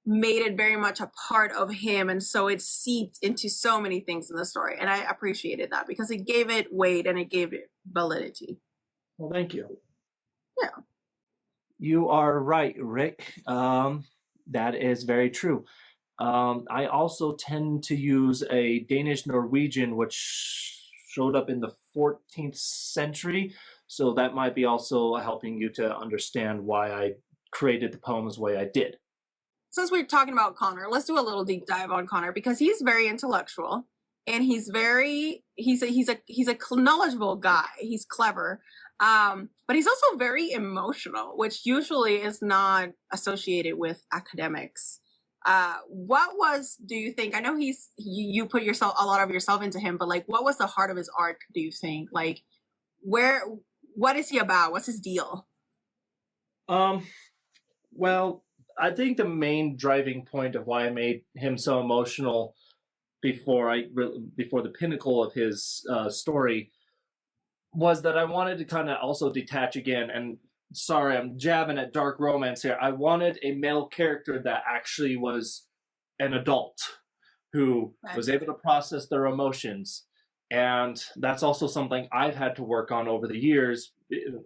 made it very much a part of him, and so it seeped into so many things in the story. And I appreciated that because it gave it weight and it gave it validity. Well, thank you. Yeah. You are right, Rick. That is very true. I also tend to use a Danish Norwegian, which showed up in the 14th century. So that might be also helping you to understand why I created the poems the way I did. Since we're talking about Connor, let's do a little deep dive on Connor because he's very intellectual and he's a knowledgeable guy. He's clever. But he's also very emotional, which usually is not associated with academics. Do you think, I know you put a lot of yourself into him, but like, what was the heart of his arc, do you think? Like, what is he about? What's his deal? Well, I think the main driving point of why I made him so emotional before the pinnacle of his story was that I wanted to kind of also detach again. And sorry, I'm jabbing at dark romance here. I wanted a male character that actually was an adult who was able to process their emotions. And that's also something I've had to work on over the years.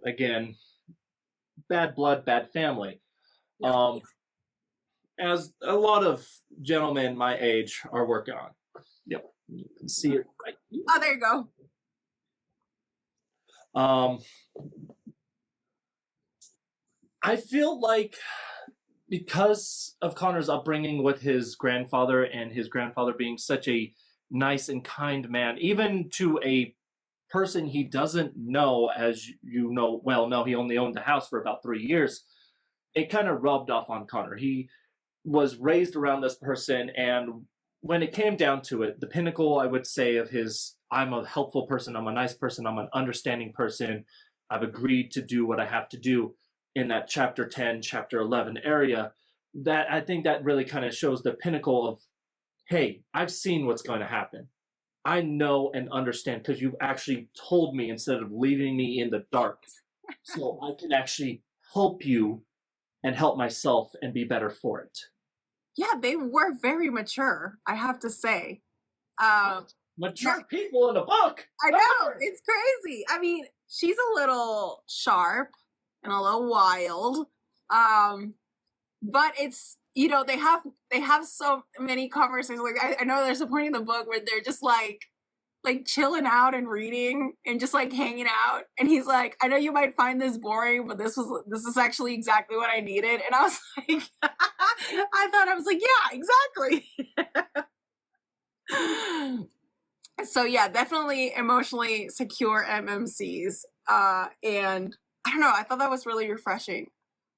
Again, bad blood, bad family. As a lot of gentlemen my age are working on. Yep, you can see it right here. Oh, there you go. I feel like because of Connor's upbringing with his grandfather and his grandfather being such a nice and kind man, even to a person he doesn't know, as you know, he only owned the house for about 3 years, it kind of rubbed off on Connor. He was raised around this person, and when it came down to it, the pinnacle, I would say, of his, I'm a helpful person, I'm a nice person, I'm an understanding person, I've agreed to do what I have to do in that chapter 10, chapter 11 area, that I think that really kind of shows the pinnacle of, hey, I've seen what's going to happen. I know and understand because you've actually told me instead of leaving me in the dark. So I can actually help you and help myself and be better for it. Yeah, they were very mature, I have to say. Mature people in a book. I know, it's crazy. I mean, she's a little sharp and a little wild, but it's, you know, they have so many conversations. Like I know there's a point in the book where they're just like chilling out and reading and just like hanging out, and he's like, I know you might find this boring, but this is actually exactly what I needed. And I was like, I was like, yeah, exactly. So yeah, definitely emotionally secure MMCs, and I don't know, I thought that was really refreshing.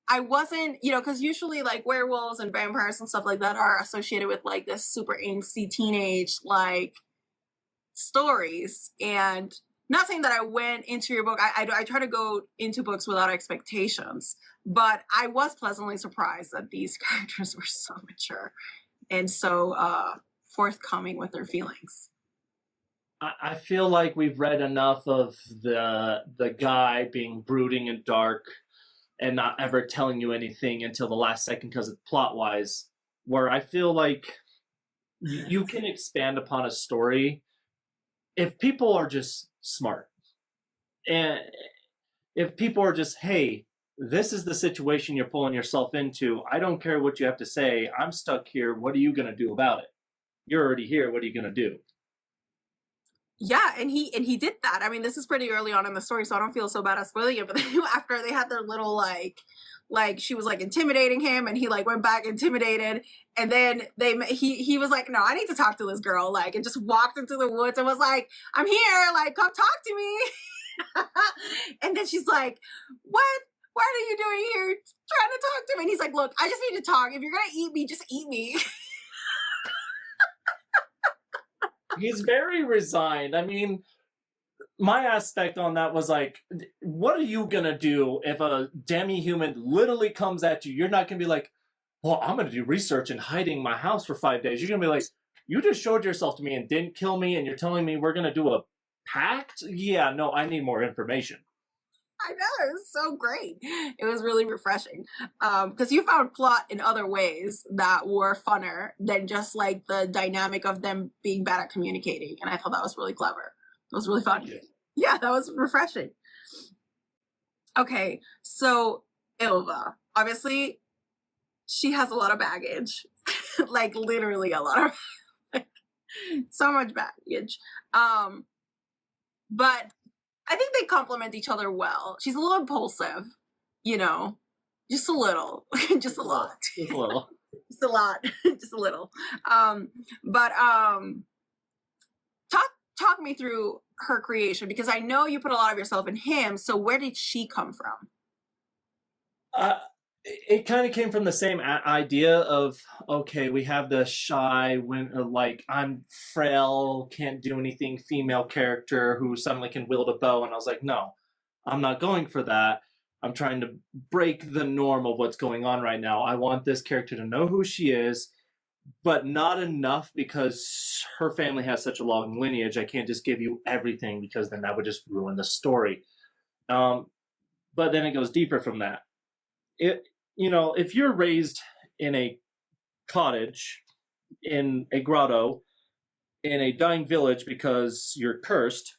I wasn't, you know, because usually like werewolves and vampires and stuff like that are associated with like this super angsty teenage like stories. And not saying that I went into your book, I try to go into books without expectations, but I was pleasantly surprised that these characters were so mature and so forthcoming with their feelings. I feel like we've read enough of the guy being brooding and dark and not ever telling you anything until the last second because of plot-wise, where I feel like you can expand upon a story if people are just smart. And if people are just, hey, this is the situation you're pulling yourself into. I don't care what you have to say. I'm stuck here. What are you going to do about it? You're already here. What are you going to do? Yeah, and he did that. I mean, this is pretty early on in the story, so I don't feel so bad at spoiling it. But then after they had their little like she was like intimidating him, and he like went back intimidated, and then he was like, no, I need to talk to this girl, like, and just walked into the woods and was like, I'm here, like, come talk to me. And then she's like, what are you doing here trying to talk to me? And he's like, look, I just need to talk. If you're gonna eat me, just eat me. He's very resigned. I mean, my aspect on that was like, what are you gonna do if a demi-human literally comes at you? You're not gonna be like, well, I'm going to do research and hiding my house for 5 days. You're going to be like, you just showed yourself to me and didn't kill me, and you're telling me we're going to do a pact? Yeah, no, I need more information. I know, it was so great. It was really refreshing. Because you found plot in other ways that were funner than just like the dynamic of them being bad at communicating. And I thought that was really clever. It was really fun. Yeah, that was refreshing. Okay, so Ylva. Obviously, she has a lot of baggage. Like literally a lot of like, so much baggage. But I think they complement each other well. She's a little impulsive, you know, just a little, just a lot, just a little, just a lot, just a little. But talk me through her creation, because I know you put a lot of yourself in him. So where did she come from? It kind of came from the same idea of, okay, we have the shy, like, I'm frail, can't do anything female character who suddenly can wield a bow. And I was like, no, I'm not going for that. I'm trying to break the norm of what's going on right now. I want this character to know who she is, but not enough because her family has such a long lineage. I can't just give you everything because then that would just ruin the story. But then it goes deeper from that. You know, if you're raised in a cottage, in a grotto, in a dying village because you're cursed,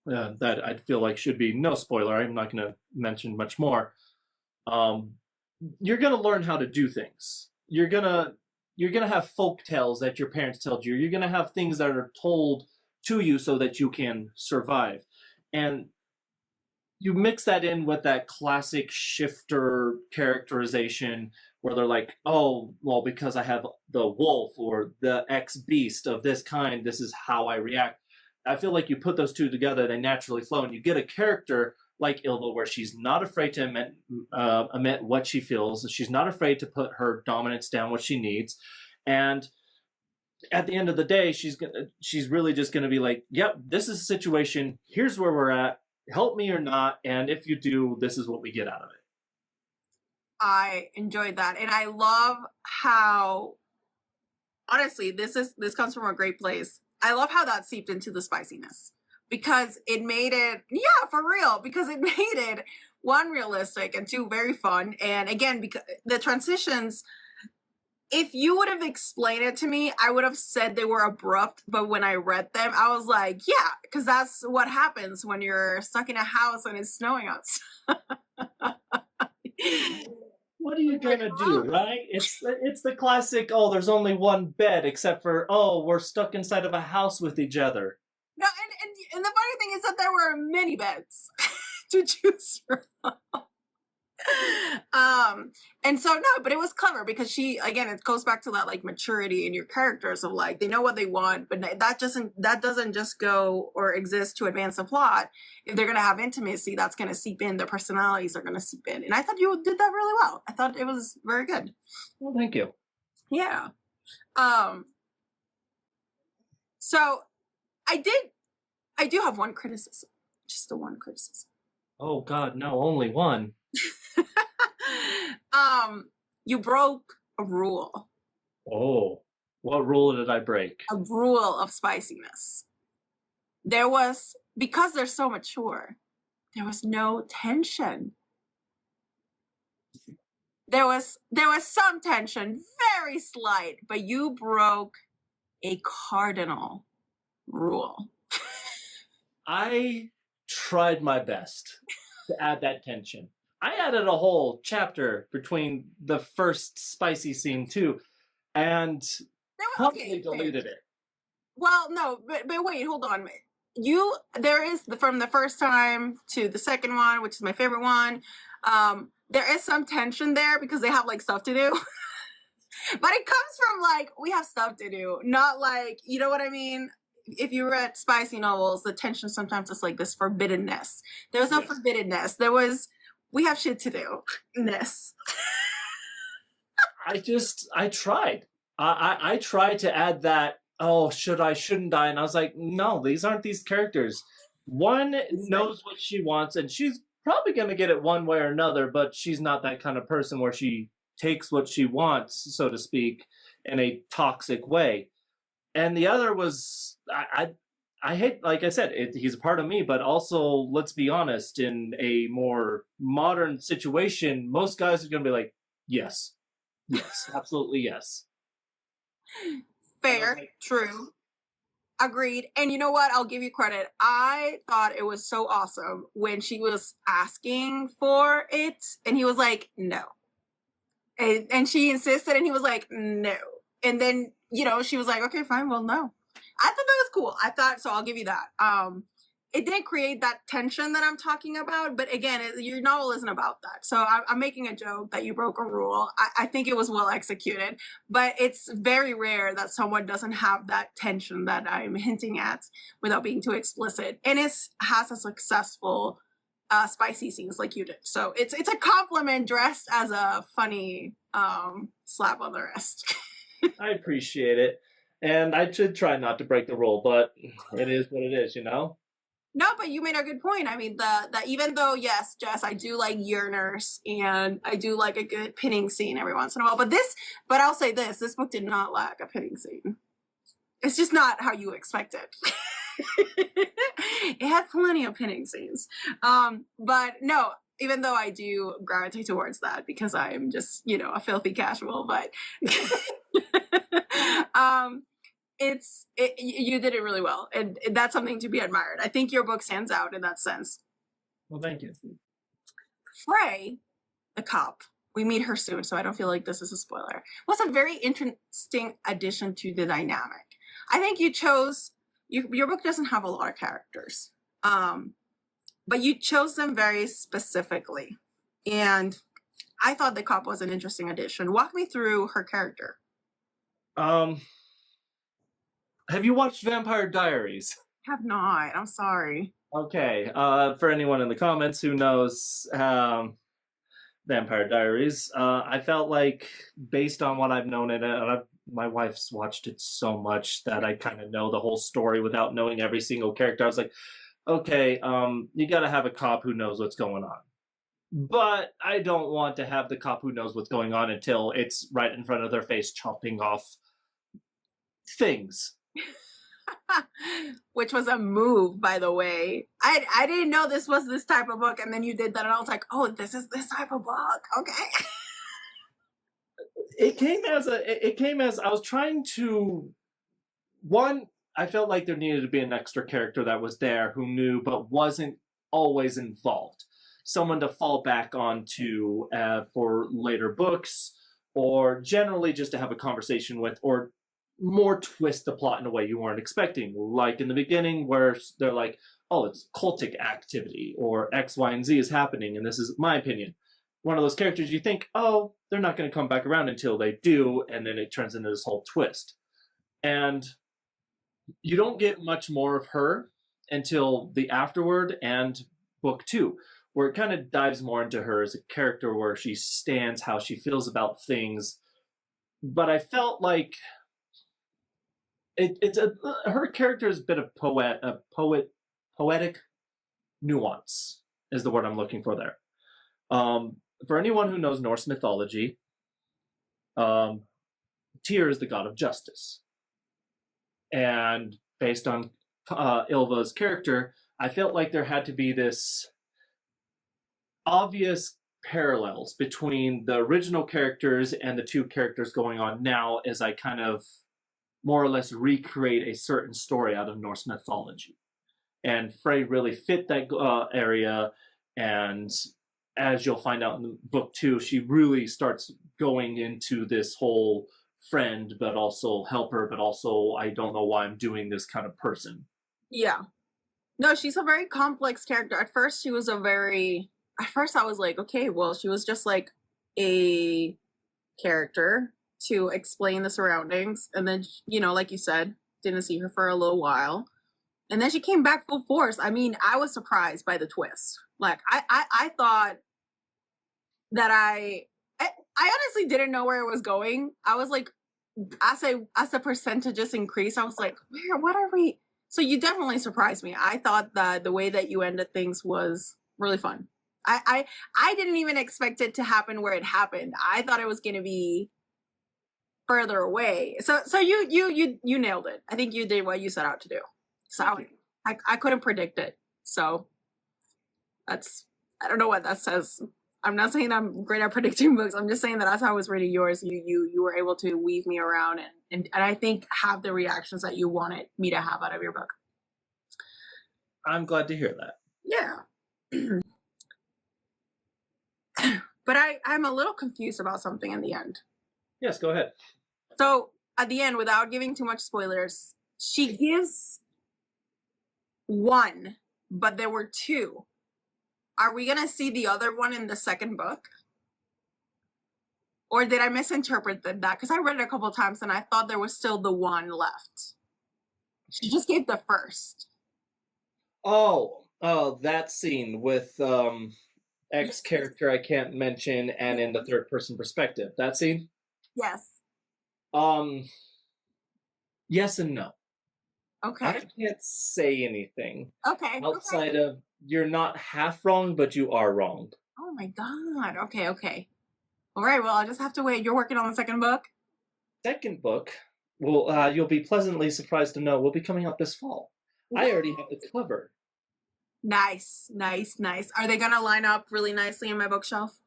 that I feel like should be no spoiler. I'm not going to mention much more. You're going to learn how to do things. You're going to have folk tales that your parents told you. You're going to have things that are told to you so that you can survive. And you mix that in with that classic shifter characterization where they're like, oh, well, because I have the wolf or the X-beast of this kind, this is how I react. I feel like you put those two together, they naturally flow, and you get a character like Ylva where she's not afraid to admit what she feels. She's not afraid to put her dominance down what she needs. And at the end of the day, she's really just going to be like, yep, this is a situation. Here's where we're at. Help me or not, and if you do, this is what we get out of it. I enjoyed that, and I love how, honestly, this comes from a great place. I love how that seeped into the spiciness, because it made it, yeah, for real, because it made it, one, realistic, and two, very fun. And again, because the transitions, if you would have explained it to me, I would have said they were abrupt, but when I read them, I was like, yeah, because that's what happens when you're stuck in a house and it's snowing outside. What are you gonna do, right? It's the classic, oh, there's only one bed, except for, oh, we're stuck inside of a house with each other. No, and the funny thing is that there were many beds to choose from. And so no, but it was clever because she, again, it goes back to that like maturity in your characters of like they know what they want, but that doesn't just go or exist to advance the plot. If they're gonna have intimacy, that's gonna seep in. Their personalities are gonna seep in, and I thought you did that really well. I thought it was very good. Well, thank you. Yeah. So I do have one criticism, just the one criticism. Oh God, no, only one. You broke a rule. Oh, what rule did I break? A rule of spiciness. There was, because they're so mature, there was no tension. There was some tension, very slight, but you broke a cardinal rule. I tried my best to add that tension. I added a whole chapter between the first spicy scene too, and probably deleted it. Well, no, but wait, hold on. There is, from the first time to the second one, which is my favorite one, there is some tension there because they have like stuff to do. But it comes from like, we have stuff to do, not like, you know what I mean? If you read spicy novels, the tension sometimes is like this forbiddenness. There was no forbiddenness. There was, we have shit to do. Ness. I tried. I tried to add that, oh, should I, shouldn't I? And I was like, no, these aren't these characters. One knows what she wants, and she's probably going to get it one way or another, but she's not that kind of person where she takes what she wants, so to speak, in a toxic way. And the other was, I hate, like I said, he's a part of me, but also, let's be honest, in a more modern situation, most guys are going to be like, yes, absolutely yes. Fair, like, true. Agreed. And you know what? I'll give you credit. I thought it was so awesome when she was asking for it and he was like, no. And she insisted and he was like, no. And then, she was like, okay, fine, well, no. I thought that was cool. I thought, so I'll give you that. It didn't create that tension that I'm talking about, but again, your novel isn't about that. So I'm making a joke that you broke a rule. I think it was well executed, but it's very rare that someone doesn't have that tension that I'm hinting at without being too explicit. And it has a successful spicy scenes like you did. So it's a compliment dressed as a funny slap on the wrist. I appreciate it. And I should try not to break the rule, but it is what it is, No, but you made a good point. I mean, the even though, yes, Jess, I do like your nurse and I do like a good pinning scene every once in a while. But I'll say this book did not lack a pinning scene. It's just not how you expect it. It had plenty of pinning scenes. But no, even though I do gravitate towards that because I'm just, a filthy casual, but you did it really well, and that's something to be admired. I think your book stands out in that sense. Well, thank you. Fray, the cop, we meet her soon, so I don't feel like this is a spoiler, was a very interesting addition to the dynamic. I think you chose, your book doesn't have a lot of characters, but you chose them very specifically, and I thought the cop was an interesting addition. Walk me through her character. Have you watched Vampire Diaries? Have not. I'm sorry. Okay. For anyone in the comments who knows Vampire Diaries, I felt like, based on what I've known in it, my wife's watched it so much that I kind of know the whole story without knowing every single character. I was like, okay, you got to have a cop who knows what's going on. But I don't want to have the cop who knows what's going on until it's right in front of their face chopping off things. Which was a move, by the way. I didn't know this was this type of book, and then you did that, and I was like, oh, this is this type of book. Okay. It came as I was trying to, one, I felt like there needed to be an extra character that was there who knew but wasn't always involved. Someone to fall back onto for later books, or generally just to have a conversation with, or more twist the plot in a way you weren't expecting. Like in the beginning where they're like, oh, it's cultic activity, or X, Y, and Z is happening, and this is my opinion. One of those characters you think, oh, they're not going to come back around until they do, and then it turns into this whole twist. And you don't get much more of her until the afterword and book 2, where it kind of dives more into her as a character, where she stands, how she feels about things. But I felt like her character is a bit of poetic nuance is the word I'm looking for there. For anyone who knows Norse mythology, Tyr is the god of justice. And based on Ylva's character, I felt like there had to be this obvious parallels between the original characters and the two characters going on now, as I kind of more or less recreate a certain story out of Norse mythology. And Fray really fit that area, and as you'll find out in book 2, she really starts going into this whole friend, but also helper, but also I don't know why I'm doing this kind of person. Yeah. No, she's a very complex character. At first I was like, okay, well, she was just like a character to explain the surroundings, and then, like you said, didn't see her for a little while, and then she came back full force. I mean, I was surprised by the twist. Like, I thought that I honestly didn't know where it was going. I was like, as the percentages increased, I was like, what are we? So you definitely surprised me. I thought that the way that you ended things was really fun. I didn't even expect it to happen where it happened. I thought it was going to be further away. So you nailed it. I think you did what you set out to do. So I couldn't predict it. So that's, I don't know what that says. I'm not saying I'm great at predicting books. I'm just saying that as I was reading yours, you were able to weave me around and I think have the reactions that you wanted me to have out of your book. I'm glad to hear that. Yeah. But I'm a little confused about something in the end. Yes, go ahead. So at the end, without giving too much spoilers, she gives one, but there were two. Are we going to see the other one in the second book? Or did I misinterpret that? Because I read it a couple of times and I thought there was still the one left. She just gave the first. Oh, that scene with X character I can't mention and in the third person perspective. That scene? Yes. Yes and no. Okay. I can't say anything. Okay. Outside of you're not half wrong, but you are wrong. Oh my god. Okay. All right, well, I'll just have to wait. You're working on the second book? Second book, well, you'll be pleasantly surprised to know will be coming out this fall. Wow. I already have the cover. Nice. Are they gonna line up really nicely in my bookshelf?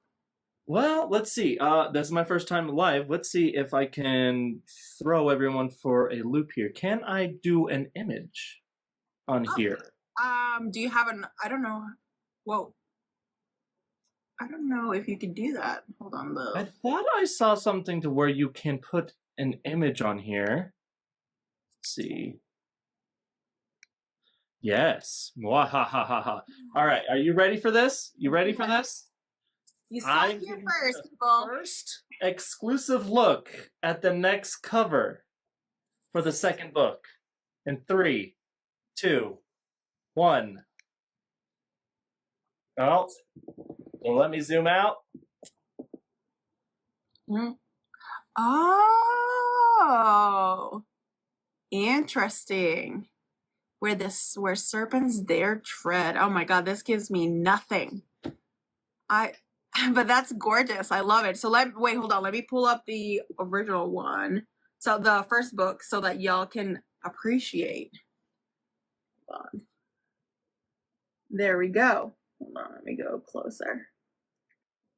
Well, let's see. This is my first time live. Let's see if I can throw everyone for a loop here. Can I do an image on here? Do you have I don't know. Whoa. I don't know if you can do that. Hold on, though. I thought I saw something to where you can put an image on here. Let's see. Yes. Mwahahaha. All right. Are you ready for this? You ready for this? You saw it here first, people. First exclusive look at the next cover for the second book. In 3, 2, 1. Oh, well, let me zoom out. Oh, interesting. Where serpents dare tread. Oh my god, this gives me nothing. But that's gorgeous. I love it. So wait, hold on. Let me pull up the original one. So the first book, so that y'all can appreciate. Hold on. There we go. Hold on, let me go closer.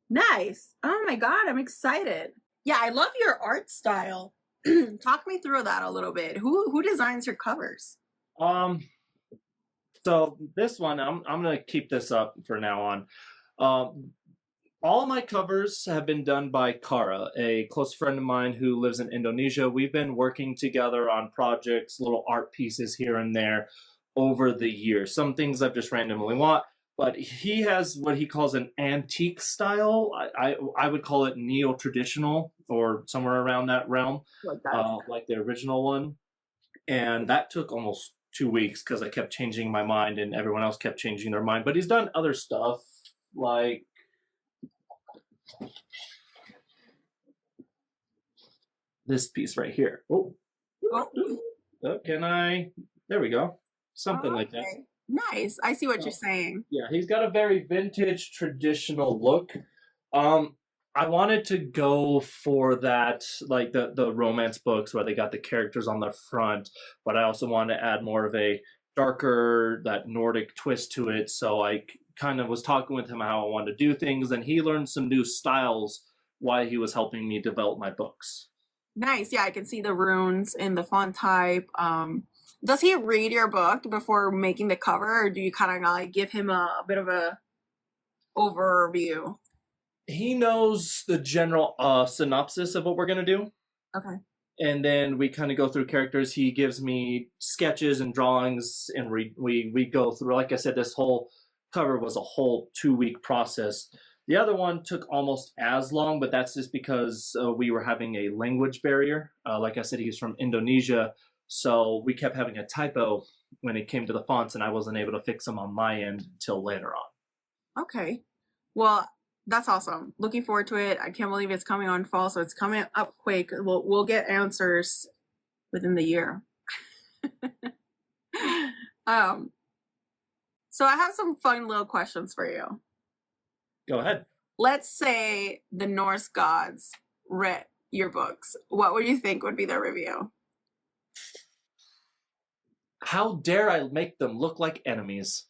Nice. Oh my god, I'm excited. Yeah, I love your art style. Talk me through that a little bit. Who designs your covers? So this one, I'm gonna keep this up for now on. All of my covers have been done by Kara, a close friend of mine who lives in Indonesia. We've been working together on projects, little art pieces here and there over the years. Some things I've just randomly want, but he has what he calls an antique style. I would call it neo-traditional or somewhere around that realm, like the original one. And that took almost 2 weeks because I kept changing my mind and everyone else kept changing their mind. But he's done other stuff like this piece right here. Oh, can I? There we go. Something like that. Nice. I see what you're saying. Yeah, he's got a very vintage, traditional look. I wanted to go for that, like the romance books where they got the characters on the front, but I also wanted to add more of a darker, that Nordic twist to it. So I kind of was talking with him how I wanted to do things, and he learned some new styles while he was helping me develop my books. Nice. Yeah, I can see the runes in the font type. Does he read your book before making the cover, or do you kind of like give him a bit of a overview? He knows the general synopsis of what we're going to do. Okay. And then we kind of go through characters. He gives me sketches and drawings, and we go through. Like I said, this whole cover was a whole 2-week process. The other one took almost as long, but that's just because we were having a language barrier. Like I said, he's from Indonesia, so we kept having a typo when it came to the fonts, and I wasn't able to fix them on my end until later on. Okay. Well, that's awesome. Looking forward to it. I can't believe it's coming on fall, so it's coming up quick. We'll get answers within the year. So I have some fun little questions for you. Go ahead. Let's say the Norse gods read your books. What would you think would be their review? How dare I make them look like enemies?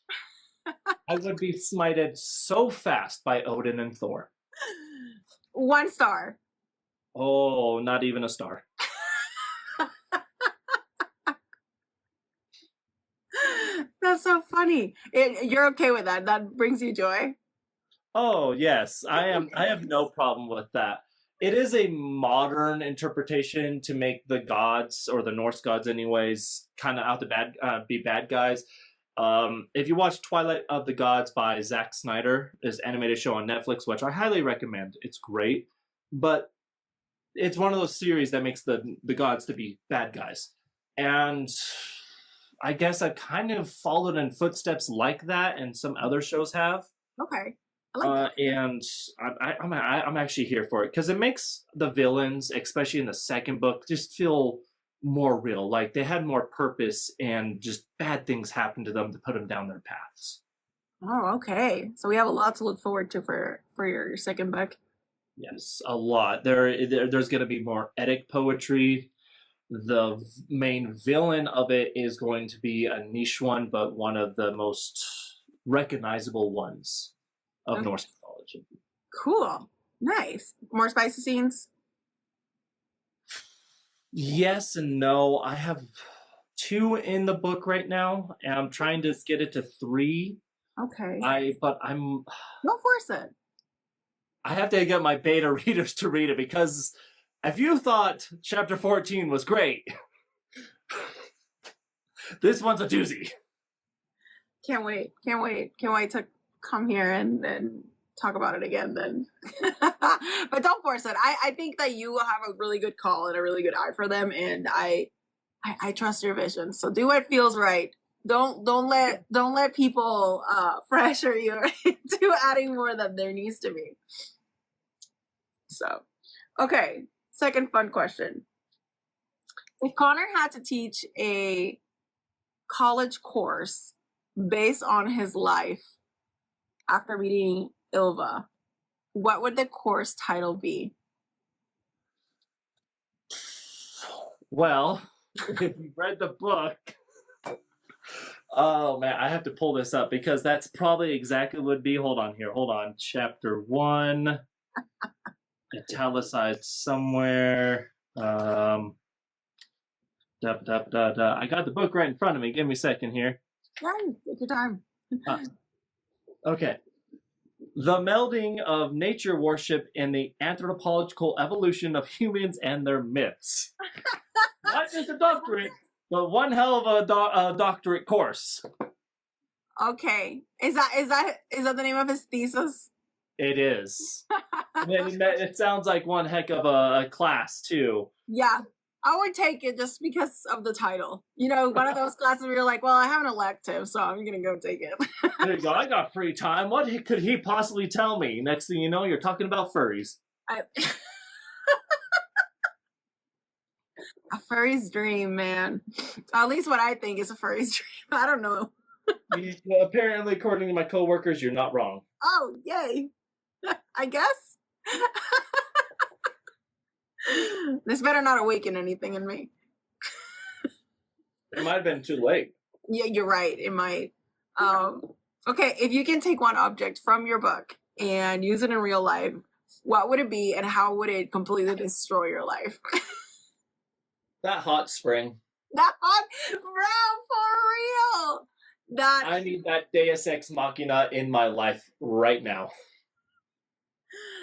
I would be smited so fast by Odin and Thor. 1 star. Oh, not even a star. That's so funny. You're okay with that? That brings you joy? Oh, yes. I am. I have no problem with that. It is a modern interpretation to make the gods, or the Norse gods anyways, kind of out to be bad guys. If you watch Twilight of the Gods by Zack Snyder, his animated show on Netflix, which I highly recommend, it's great, but it's one of those series that makes the gods to be bad guys. And I guess I've kind of followed in footsteps like that, and some other shows have. Okay. I like that. And I'm actually here for it because it makes the villains, especially in the second book, just feel more real. Like they had more purpose, and just bad things happened to them to put them down their paths. Oh, okay. So we have a lot to look forward to for your second book. Yes, a lot. There's going to be more epic poetry. The main villain of it is going to be a niche one, but one of the most recognizable ones of Norse mythology. Cool. Nice. More spicy scenes? Yes and no. I have 2 in the book right now, and I'm trying to get it to 3. Okay. But I'm... Don't force it. I have to get my beta readers to read it, because if you thought chapter 14 was great, this one's a doozy. Can't wait. Can't wait. Can't wait to come here and talk about it again then. But don't force it. I think that you will have a really good call and a really good eye for them, and I trust your vision. So do what feels right. Don't let people pressure you into adding more than there needs to be. So, okay, second fun question. If Connor had to teach a college course based on his life after reading Ylva, what would the course title be? Well, if you read the book, oh man, I have to pull this up because that's probably exactly what would be. Hold on. Chapter 1, italicized somewhere. I got the book right in front of me. Give me a second here. Yeah, take your time. Okay. The melding of nature worship and the anthropological evolution of humans and their myths. Not just a doctorate, but one hell of a doctorate course. Okay. Is that the name of his thesis? It is. It sounds like one heck of a class, too. Yeah. I would take it just because of the title. You know, one of those classes where you're like, well, I have an elective, so I'm going to go take it. There you go. I got free time. What could he possibly tell me? Next thing you know, you're talking about furries. A furry's dream, man. At least what I think is a furry's dream. I don't know. Well, apparently, according to my coworkers, you're not wrong. Oh, yay. I guess. This better not awaken anything in me. It might have been too late. Yeah, you're right. It might. Okay, if you can take one object from your book and use it in real life, what would it be, and how would it completely destroy your life? That hot spring. That hot, bro, for real. That I need that Deus Ex Machina in my life right now.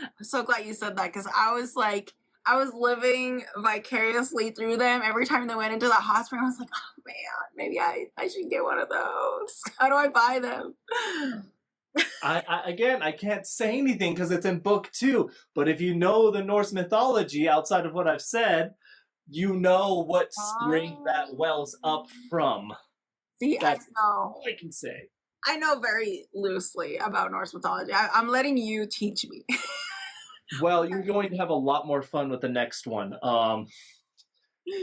I'm so glad you said that, because I was living vicariously through them. Every time they went into the hospital, I was like, oh man, maybe I should get one of those. How do I buy them? I can't say anything because it's in book 2. But if you know the Norse mythology outside of what I've said, you know what spring that wells up from. See, That's I know. all I can say. I know very loosely about Norse mythology. I'm letting you teach me. Well, you're going to have a lot more fun with the next one.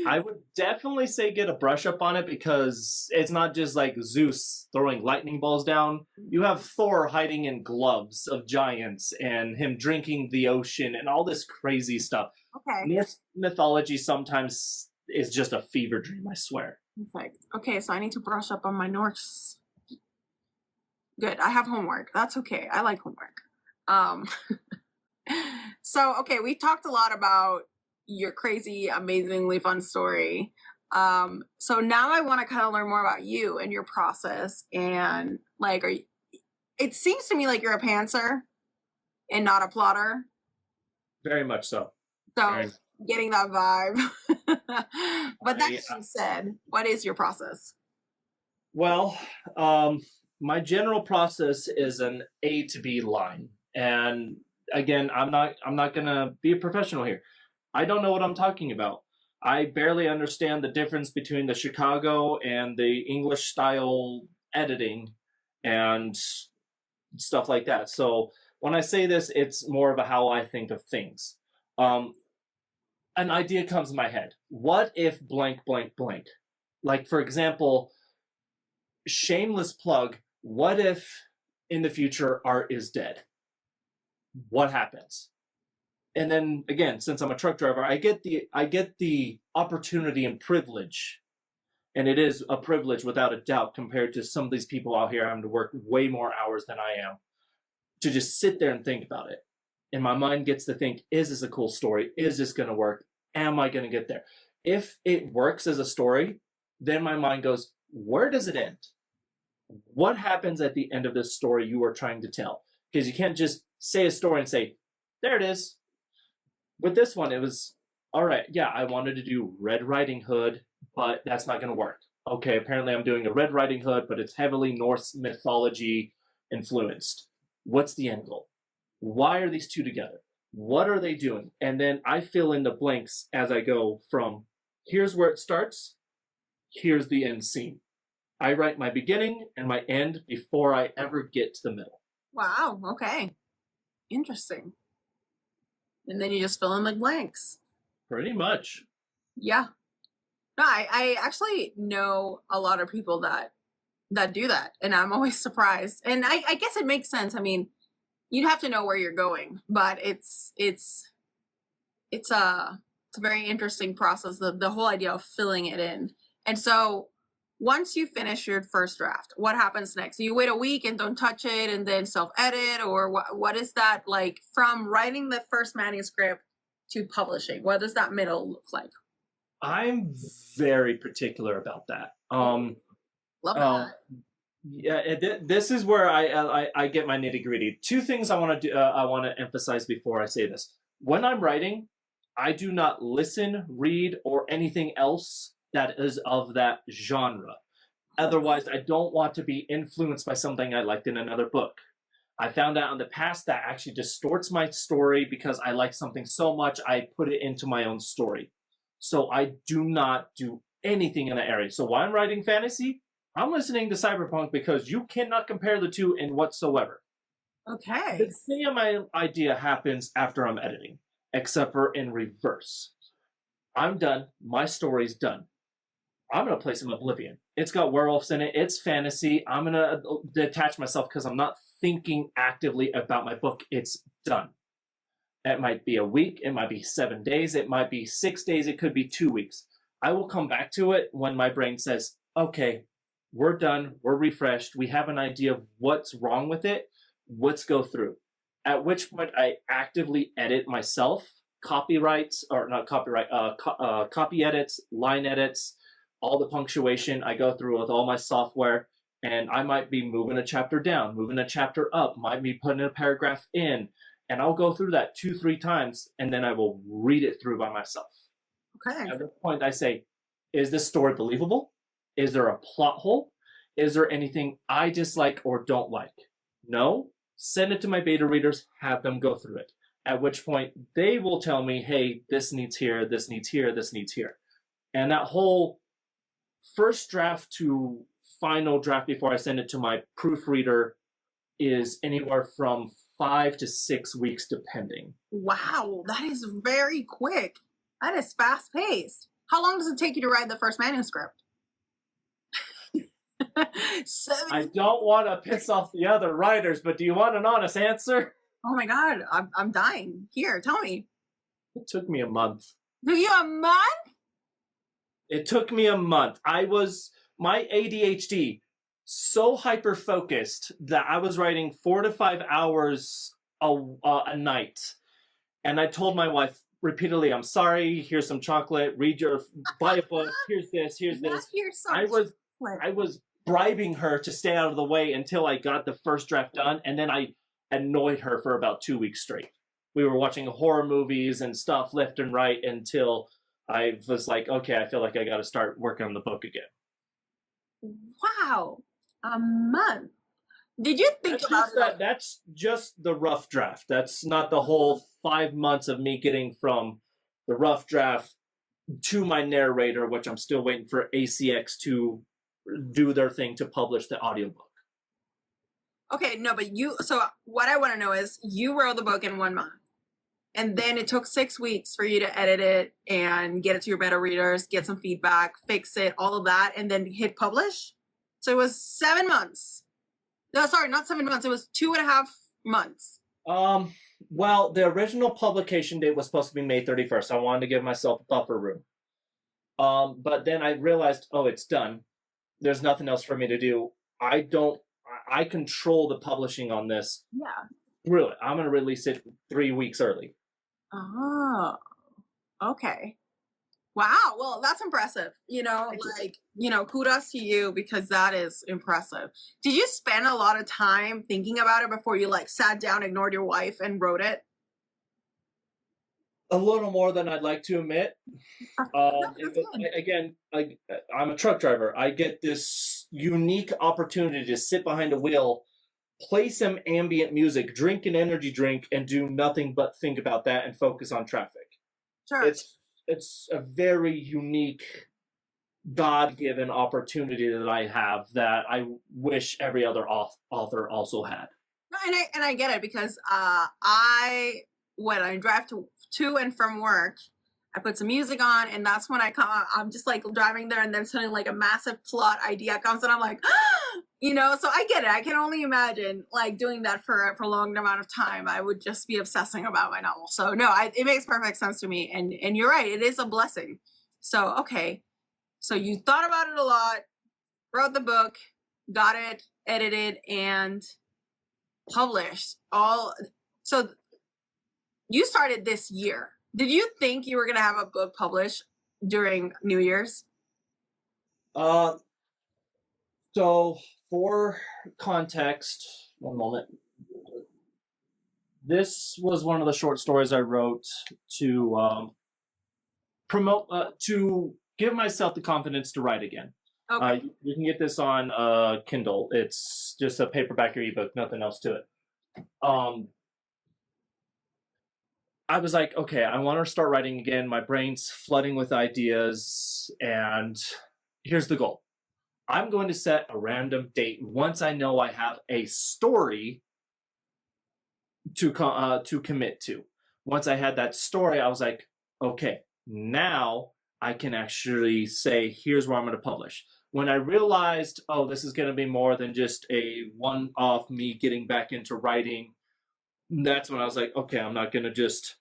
I would definitely say get a brush up on it, because it's not just like Zeus throwing lightning balls down. You have Thor hiding in gloves of giants and him drinking the ocean and all this crazy stuff. Okay. Norse mythology sometimes is just a fever dream, I swear. Perfect. Okay, so I need to brush up on my Norse. Good. I have homework. That's okay. I like homework. So, okay, we talked a lot about your crazy, amazingly fun story. So now I want to kind of learn more about you and your process. And like, it seems to me like you're a pantser and not a plotter. Very much so. So getting that vibe. But that being said, what is your process? Well, my general process is an A to B line. And again, I'm not gonna be a professional here. I don't know what I'm talking about. I barely understand the difference between the Chicago and the English style editing and stuff like that. So when I say this, it's more of a how I think of things. An idea comes in my head. What if blank, blank, blank? Like, for example, shameless plug, what if in the future art is dead? What happens? And then again, since I'm a truck driver, I get the opportunity and privilege, and it is a privilege without a doubt compared to some of these people out here having to work way more hours than I am, to just sit there and think about it. And my mind gets to think, is this a cool story? Is this going to work? Am I going to get there? If it works as a story, then my mind goes, where does it end? What happens at the end of this story you are trying to tell? Because you can't just say a story and say, there it is. With this one, it was, all right, yeah, I wanted to do Red Riding Hood, but that's not going to work. Okay, apparently I'm doing a Red Riding Hood, but it's heavily Norse mythology influenced. What's the end goal? Why are these two together? What are they doing? And then I fill in the blanks as I go from, here's where it starts, here's the end scene. I write my beginning and my end before I ever get to the middle. Wow, okay. Interesting. And then you just fill in the blanks. Pretty much. Yeah. No, I actually know a lot of people that do that, and I'm always surprised. And I guess it makes sense. I mean, you'd have to know where you're going, but it's a very interesting process, the whole idea of filling it in. And so once you finish your first draft, what happens next? So you wait a week and don't touch it and then self-edit, or what is that like from writing the first manuscript to publishing? What does that middle look like? I'm very particular about that. Love that. Yeah, this is where I get my nitty-gritty. Two things I want to do. I want to emphasize before I say this. When I'm writing, I do not listen, read, or anything else that is of that genre. Otherwise, I don't want to be influenced by something I liked in another book. I found out in the past that actually distorts my story because I like something so much, I put it into my own story. So I do not do anything in that area. So while I'm writing fantasy, I'm listening to cyberpunk because you cannot compare the two in whatsoever. Okay. The same idea happens after I'm editing, except for in reverse. I'm done. My story's done. I'm going to play some Oblivion. It's got werewolves in it. It's fantasy. I'm going to detach myself because I'm not thinking actively about my book. It's done. It might be a week. It might be 7 days. It might be 6 days. It could be 2 weeks. I will come back to it when my brain says, okay, we're done. We're refreshed. We have an idea of what's wrong with it. Let's go through. At which point I actively edit myself. Copy edits, line edits, all the punctuation. I go through with all my software, and I might be moving a chapter down, moving a chapter up, might be putting a paragraph in, and I'll go through that 2-3 times, and then I will read it through by myself. Okay. At this point, I say, is this story believable? Is there a plot hole? Is there anything I dislike or don't like? No? Send it to my beta readers, have them go through it. At which point, they will tell me, hey, this needs here, this needs here, this needs here. And that whole first draft to final draft before I send it to my proofreader is anywhere from 5 to 6 weeks, depending. Wow, that is very quick. That is fast paced. How long does it take you to write the first manuscript? I don't want to piss off the other writers, but do you want an honest answer? Oh my God, I'm dying. Here, tell me. It took me a month. Took you a month? It took me a month. My ADHD so hyper focused that I was writing 4 to 5 hours a night, and I told my wife repeatedly, "I'm sorry. Here's some chocolate. Buy a book. Here's this. Here's this." I was bribing her to stay out of the way until I got the first draft done, and then I annoyed her for about 2 weeks straight. We were watching horror movies and stuff left and right until I was like, okay, I feel like I got to start working on the book again. Wow, a month. Did you think about that? That's just the rough draft. That's not the whole 5 months of me getting from the rough draft to my narrator, which I'm still waiting for ACX to do their thing to publish the audiobook. Okay, no, but so what I want to know is you wrote the book in 1 month, and then it took 6 weeks for you to edit it and get it to your beta readers, get some feedback, fix it, all of that, and then hit publish. So it was 7 months. No, sorry, not 7 months. It was 2.5 months. Well, the original publication date was supposed to be May 31st. I wanted to give myself a buffer room. But then I realized, oh, it's done. There's nothing else for me to do. I control the publishing on this. Yeah. Really, I'm going to release it 3 weeks early. Oh, okay. Wow. Well, that's impressive. Kudos to you, because that is impressive. Did you spend a lot of time thinking about it before you sat down, ignored your wife, and wrote it? A little more than I'd like to admit. Again, I'm a truck driver. I get this unique opportunity to sit behind a wheel, play some ambient music, drink an energy drink, and do nothing but think about that and focus on traffic. Sure. It's a very unique, God-given opportunity that I have that I wish every other author also had. And I get it, because when I drive to and from work, I put some music on, and that's when I'm just driving there, and then suddenly a massive plot idea comes, and I'm like, so I get it. I can only imagine doing that for a prolonged amount of time. I would just be obsessing about my novel. So no, it makes perfect sense to me, and you're right. It is a blessing. So, okay. So you thought about it a lot, wrote the book, got it edited, and published so you started this year. Did you think you were going to have a book published during New Year's? So for context, one moment. This was one of the short stories I wrote to promote, to give myself the confidence to write again. Okay. You can get this on Kindle. It's just a paperback or ebook, nothing else to it. I was like, okay, I want to start writing again. My brain's flooding with ideas, and here's the goal. I'm going to set a random date once I know I have a story to commit to. Once I had that story, I was like, okay, now I can actually say, here's where I'm going to publish. When I realized, oh, this is going to be more than just a one-off me getting back into writing, that's when I was like, okay, I'm not going to just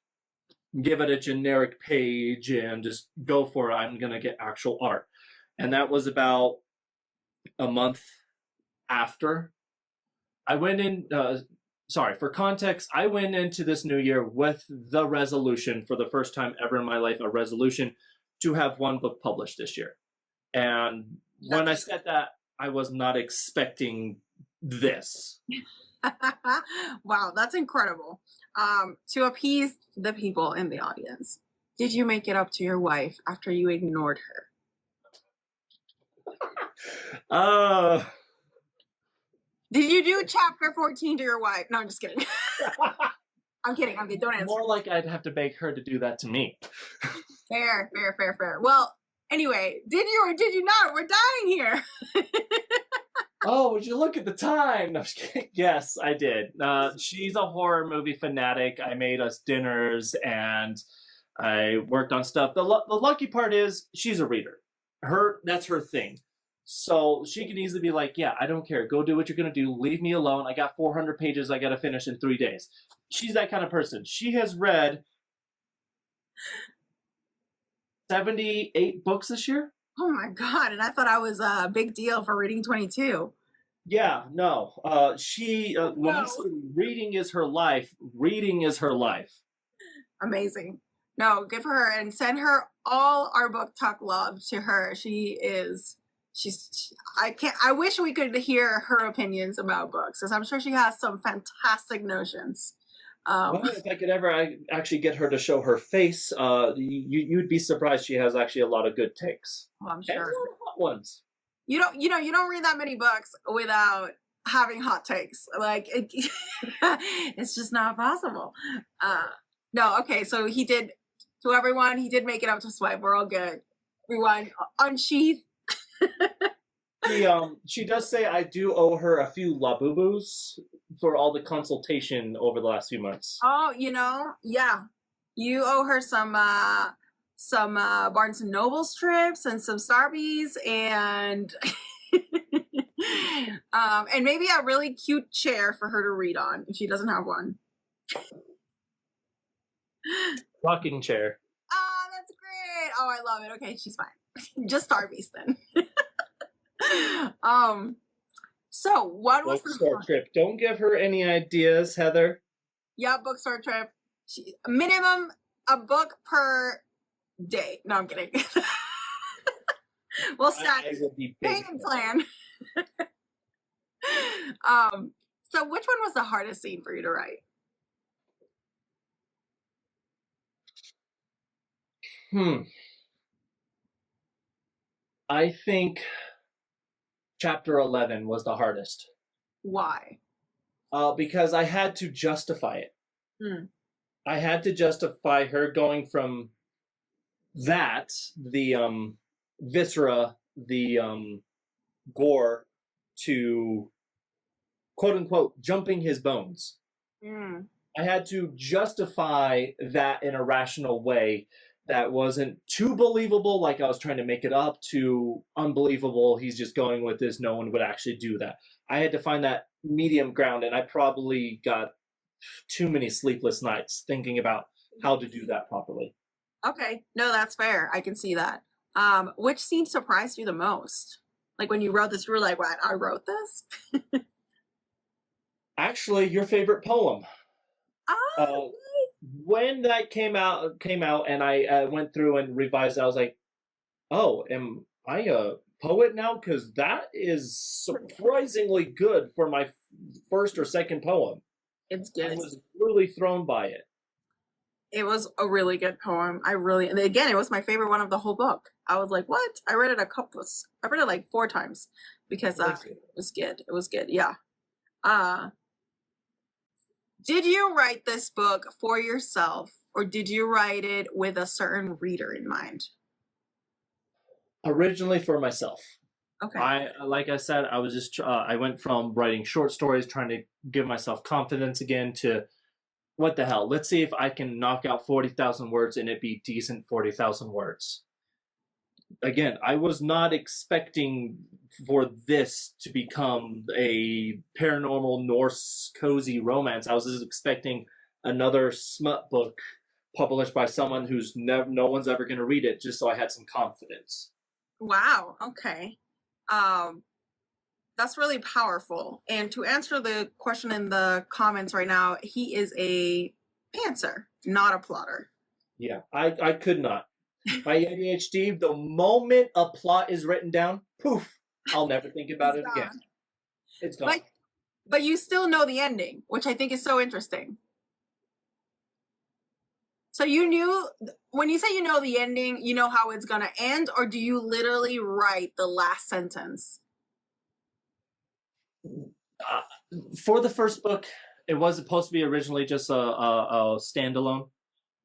give it a generic page and just go for it. I'm going to get actual art. And that was about a month after. I went in, for context, I went into this new year with the resolution, for the first time ever in my life, a resolution to have one book published this year. And when I said that, I was not expecting this. Wow, that's incredible. To appease the people in the audience, did you make it up to your wife after you ignored her? Did you do chapter 14 to your wife? No, I'm just kidding. I'm kidding. Don't answer. More like I'd have to beg her to do that to me. Fair. Well, anyway, did you or did you not? We're dying here. Oh, would you look at the time? No, yes, I did. She's a horror movie fanatic. I made us dinners, and I worked on stuff. The lucky part is she's a reader. That's her thing. So she can easily be like, yeah, I don't care. Go do what you're going to do. Leave me alone. I got 400 pages I got to finish in 3 days. She's that kind of person. She has read 78 books this year. Oh my God. And I thought I was a big deal for reading 22. Yeah, no. When I say reading is her life, reading is her life. Amazing. No, give her and send her all our book talk love to her. I wish we could hear her opinions about books, because I'm sure she has some fantastic notions. Well, if I could ever actually get her to show her face, you'd be surprised. She has actually a lot of good takes. Oh, I'm sure. And a lot of hot ones. You don't read that many books without having hot takes. Like it's just not possible. No, okay. So he did, to everyone, he did make it up to Swipe. We're all good. Everyone, unsheath. She does say I do owe her a few labubus for all the consultation over the last few months. Oh, yeah. You owe her some Barnes and Noble strips and some Starbies and and maybe a really cute chair for her to read on if she doesn't have one. Rocking chair. Oh, that's great. Oh, I love it. Okay, she's fine. Just Starbies then. So what was bookstore trip? Don't give her any ideas, Heather. Yeah, bookstore trip. Minimum a book per day. No, I'm kidding. We'll stack payment plan. So which one was the hardest scene for you to write? I think chapter 11 was the hardest. Why? Because I had to justify it. I had to justify her going from that, the viscera, the gore, to quote unquote jumping his bones. I had to justify that in a rational way that wasn't too believable, like I was trying to make it up, to unbelievable, he's just going with this, no one would actually do that. I had to find that medium ground, and I probably got too many sleepless nights thinking about how to do that properly. Okay, no, that's fair. I can see that. Which scene surprised you the most? Like when you wrote this, you were like, "What? I wrote this?" Actually, your favorite poem. Oh. When that came out, and I went through and revised it, I was like, "Oh, am I a poet now? Because that is surprisingly good for my first or second poem." It's good. I was really thrown by it. It was a really good poem. And again, it was my favorite one of the whole book. I was like, what? I read it like 4 times because it was good. It was good. Yeah. Did you write this book for yourself, or did you write it with a certain reader in mind? Originally for myself. Okay. Like I said, I was just I went from writing short stories, trying to give myself confidence again, to what the hell? Let's see if I can knock out 40,000 words and it be decent 40,000 words. Again, I was not expecting for this to become a paranormal Norse cozy romance. I was just expecting another smut book published by someone who's no one's ever going to read it, just so I had some confidence. Wow. Okay. That's really powerful. And to answer the question in the comments right now, he is a pantser, not a plotter. Yeah, I could not. My ADHD, the moment a plot is written down, poof, I'll never think about it again. It's gone. But you still know the ending, which I think is so interesting. So you knew, when you say you know the ending, you know how it's going to end, or do you literally write the last sentence? For the first book, it was supposed to be originally just a standalone,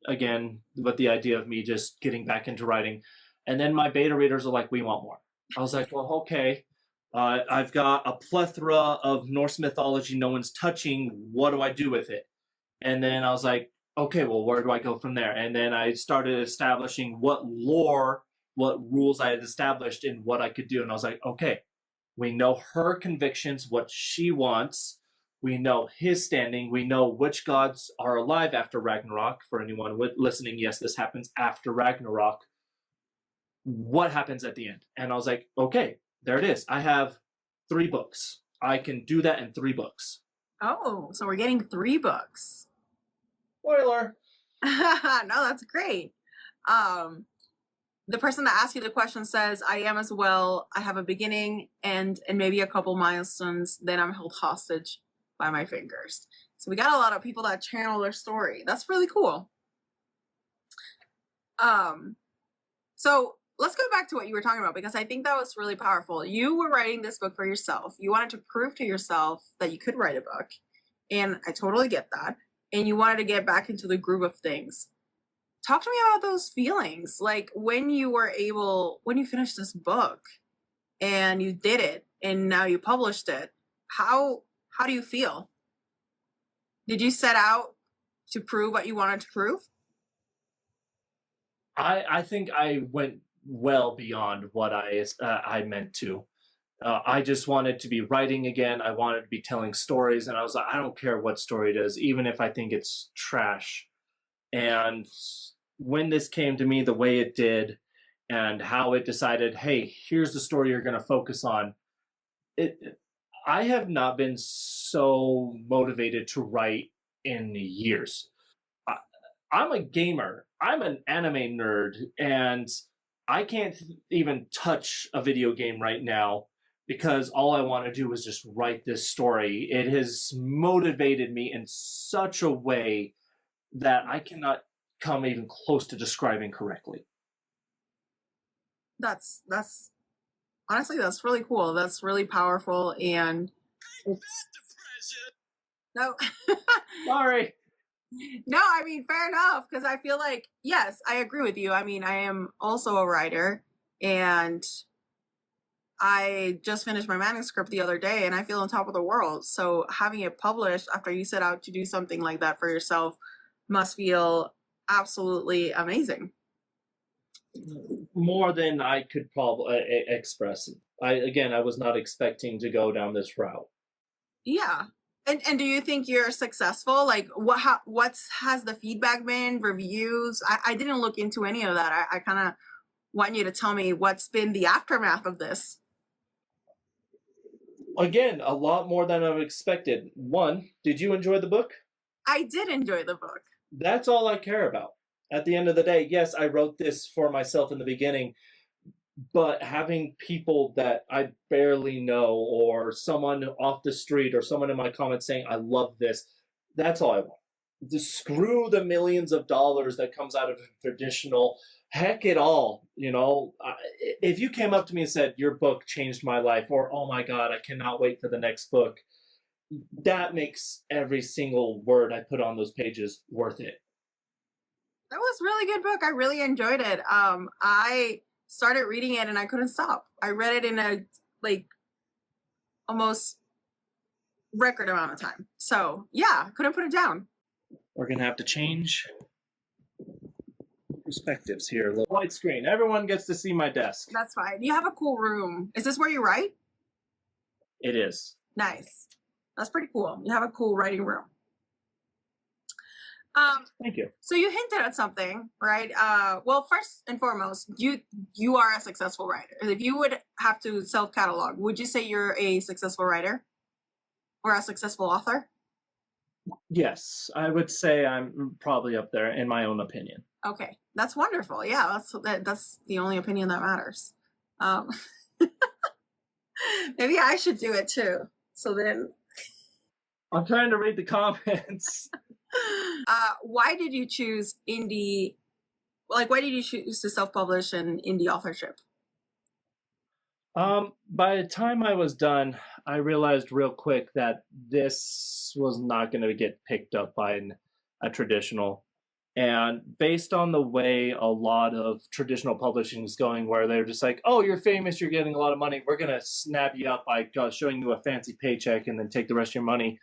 again, with the idea of me just getting back into writing. And then my beta readers are like, we want more. I was like, well, okay. I've got a plethora of Norse mythology no one's touching. What do I do with it? And then I was like, okay, well, where do I go from there? And then I started establishing what lore, what rules I had established, and what I could do. And I was like, okay, we know her convictions, what she wants. We know his standing. We know which gods are alive after Ragnarok. For anyone listening, yes, this happens after Ragnarok. What happens at the end? And I was like, okay, there it is. I have 3 books. I can do that in 3 books. Oh, so we're getting 3 books. Spoiler. No, that's great. The person that asked you the question says, I am as well. I have a beginning and maybe a couple milestones. Then I'm held hostage by my fingers. So we got a lot of people that channel their story. That's really cool. So let's go back to what you were talking about, because I think that was really powerful. You were writing this book for yourself. You wanted to prove to yourself that you could write a book. And I totally get that. And you wanted to get back into the groove of things. Talk to me about those feelings. Like when you finished this book and you did it and now you published it, how do you feel? Did you set out to prove what you wanted to prove? I think I went well beyond what I meant to. I just wanted to be writing again. I wanted to be telling stories, and I was like, I don't care what story it is, even if I think it's trash. And when this came to me the way it did, and how it decided, hey, here's the story you're going to focus on, I have not been so motivated to write in years. I'm a gamer. I'm an anime nerd, and I can't even touch a video game right now because all I want to do is just write this story. It has motivated me in such a way that I cannot come even close to describing correctly. That's honestly, that's really cool. That's really powerful. And no, Sorry. No, I mean, fair enough. Because I feel like, yes, I agree with you. I mean, I am also a writer, and I just finished my manuscript the other day and I feel on top of the world. So having it published after you set out to do something like that for yourself must feel absolutely amazing. More than I could probably express. I was not expecting to go down this route. Yeah. And do you think you're successful? Like what's has the feedback been, reviews? I didn't look into any of that. I kind of want you to tell me what's been the aftermath of this. Again, a lot more than I've expected. One, did you enjoy the book? I did enjoy the book. That's all I care about. At the end of the day, yes, I wrote this for myself in the beginning, but having people that I barely know or someone off the street or someone in my comments saying, I love this, that's all I want. Just screw the millions of dollars that comes out of traditional, heck it all. You know, if you came up to me and said, your book changed my life, or, oh my God, I cannot wait for the next book, that makes every single word I put on those pages worth it. That was a really good book. I really enjoyed it. I started reading it and I couldn't stop. I read it in a almost record amount of time. So yeah, couldn't put it down. We're gonna have to change perspectives here. The white screen. Everyone gets to see my desk. That's fine. You have a cool room. Is this where you write? It is. Nice. That's pretty cool. You have a cool writing room. Thank you. So you hinted at something, right? Well, first and foremost, you are a successful writer. If you would have to self-catalog, would you say you're a successful writer or a successful author? Yes, I would say I'm probably up there in my own opinion. Okay, that's wonderful. Yeah, that's the only opinion that matters. Maybe I should do it too. So then, I'm trying to read the comments. Why did you choose indie? Like, why did you choose to self-publish and indie authorship? By the time I was done, I realized real quick that this was not going to get picked up by a traditional. And based on the way a lot of traditional publishing is going, where they're just like, oh, you're famous, you're getting a lot of money, we're going to snap you up by showing you a fancy paycheck and then take the rest of your money.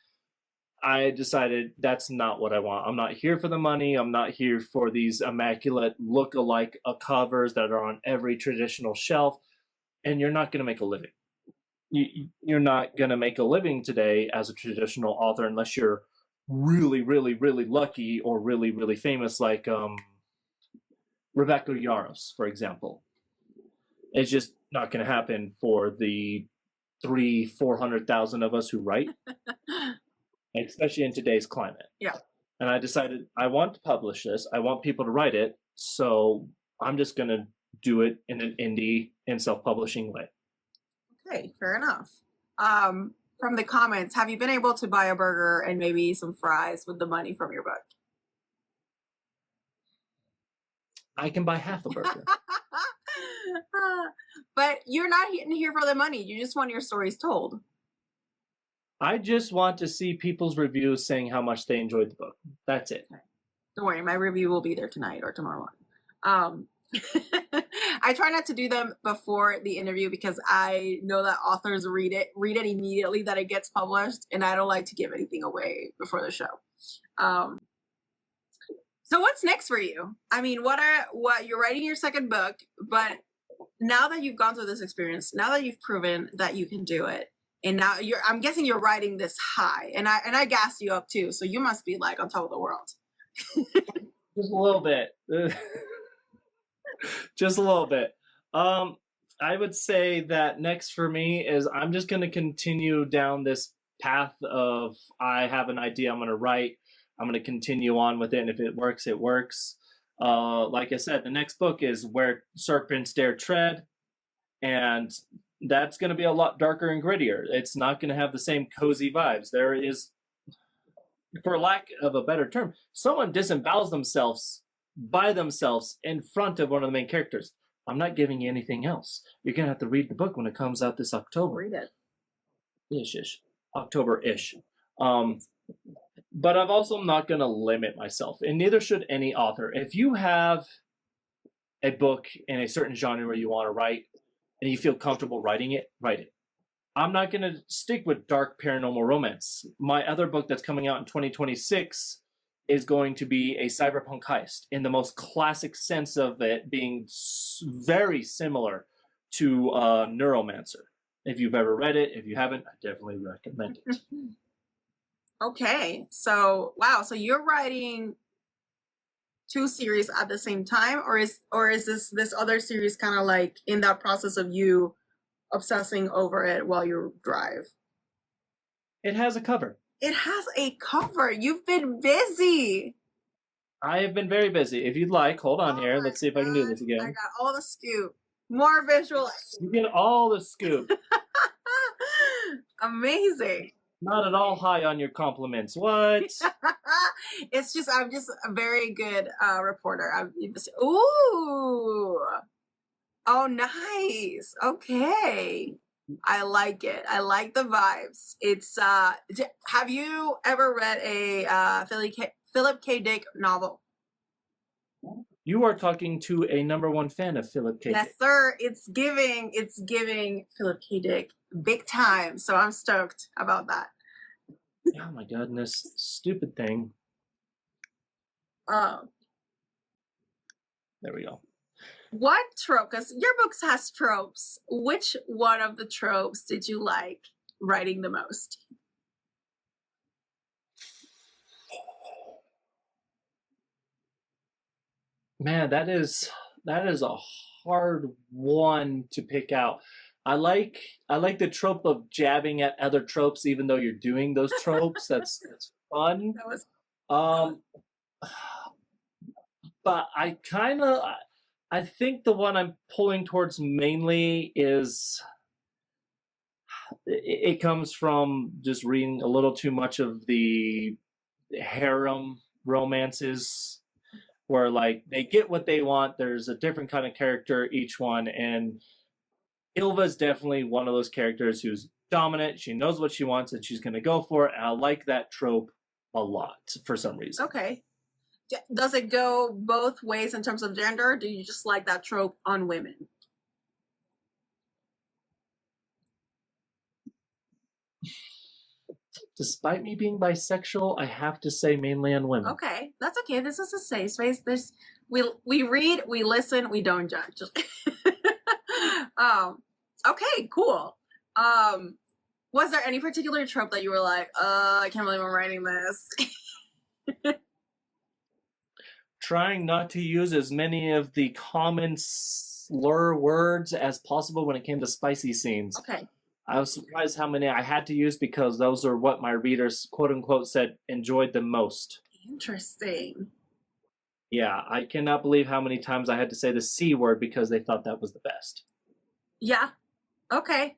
I decided that's not what I want. I'm not here for the money. I'm not here for these immaculate look-alike covers that are on every traditional shelf. And you're not going to make a living. You're not going to make a living today as a traditional author unless you're really, really, really lucky or really, really famous, like Rebecca Yarros, for example. It's just not going to happen for the 400,000 of us who write, especially in today's climate. Yeah. And I decided I want to publish this. I want people to write it. So I'm just going to do it in an indie and self-publishing way. Okay, fair enough. From the comments, have you been able to buy a burger and maybe some fries with the money from your book? I can buy half a burger. But you're not here for the money. You just want your stories told. I just want to see people's reviews saying how much they enjoyed the book. That's it. Okay. Don't worry, my review will be there tonight or tomorrow morning. I try not to do them before the interview because I know that authors read it immediately that it gets published, and I don't like to give anything away before the show. So what's next for you? I mean, what you're writing your second book, but now that you've gone through this experience, now that you've proven that you can do it, and now I'm guessing you're riding this high, and I gassed you up too, so you must be like on top of the world. Just a little bit. Just a little bit. I would say that next for me is I'm just going to continue down this path of I have an idea I'm going to write. I'm going to continue on with it, and if it works, it works. Like I said, the next book is Where Serpents Dare Tread, and that's going to be a lot darker and grittier. It's not going to have the same cozy vibes. There is, for lack of a better term, someone disembowels themselves by themselves in front of one of the main characters. I'm not giving you anything else. You're going to have to read the book when it comes out this October. Read it. Ish. October-ish. But I'm also not going to limit myself, and neither should any author. If you have a book in a certain genre where you want to write, and you feel comfortable writing it, write it. I'm not going to stick with dark paranormal romance. My other book that's coming out in 2026 is going to be a cyberpunk heist in the most classic sense of it being very similar to Neuromancer. If you've ever read it, if you haven't, I definitely recommend it. Okay, so wow, so you're writing 2 series at the same time, or is this other series kind of like in that process of you obsessing over it while you drive? It has a cover. It has a cover. You've been busy. I have been very busy. If you'd like, hold on here. Let's see if I can do this again. I got all the scoop. More visual. You get all the scoop. Amazing. Not at all high on your compliments. What? It's just, I'm just a very good reporter. Ooh. Oh, nice. Okay. I like it. I like the vibes. It's have you ever read a Philip K. Dick novel? You are talking to a #1 fan of Philip K. Yes, Dick. sir. It's giving Philip K. Dick big time. So I'm stoked about that. Oh my goodness. Stupid thing. There we go. What trope? Because your books has tropes. Which one of the tropes did you like writing the most? Man, that is a hard one to pick out. I like the trope of jabbing at other tropes, even though you're doing those tropes. That's fun. That was but I think the one I'm pulling towards mainly is it comes from just reading a little too much of the harem romances where like they get what they want. There's a different kind of character each one, and Ylva is definitely one of those characters who's dominant. She knows what she wants and she's going to go for it. And I like that trope a lot for some reason. okay. Does it go both ways in terms of gender? Or do you just like that trope on women? Despite me being bisexual, I have to say mainly on women. Okay, that's okay. This is a safe space. We read, we listen, we don't judge. Okay, cool. Was there any particular trope that you were like, I can't believe I'm writing this? Trying not to use as many of the common slur words as possible when it came to spicy scenes. Okay. I was surprised how many I had to use because those are what my readers, quote unquote, said enjoyed the most. Interesting. Yeah, I cannot believe how many times I had to say the C word because they thought that was the best. Yeah. Okay.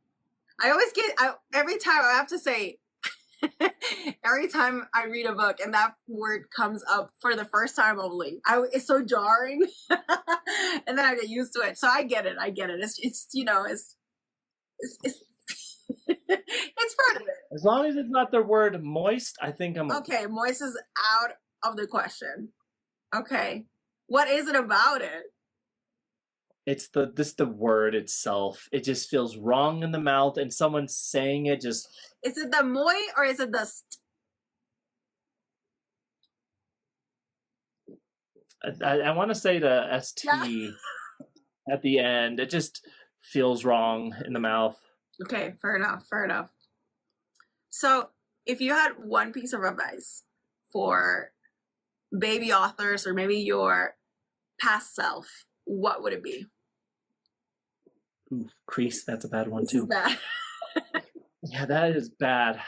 I always get, every time I have to say, every time I read a book and that word comes up for the first time only, it's so jarring. And then I get used to it. So I get it. It's you know, it's it's part of it. As long as it's not the word moist, I think I'm okay. Moist is out of the question. Okay. What is it about it? It's the word itself. It just feels wrong in the mouth, and someone saying it just. Is it the moi or is it the st? I want to say the st Yeah. at the end. It just feels wrong in the mouth. Okay, fair enough. So, if you had one piece of advice for baby authors or maybe your past self, what would it be? Ooh, crease, that's a bad one This too. is bad. Yeah, that is bad.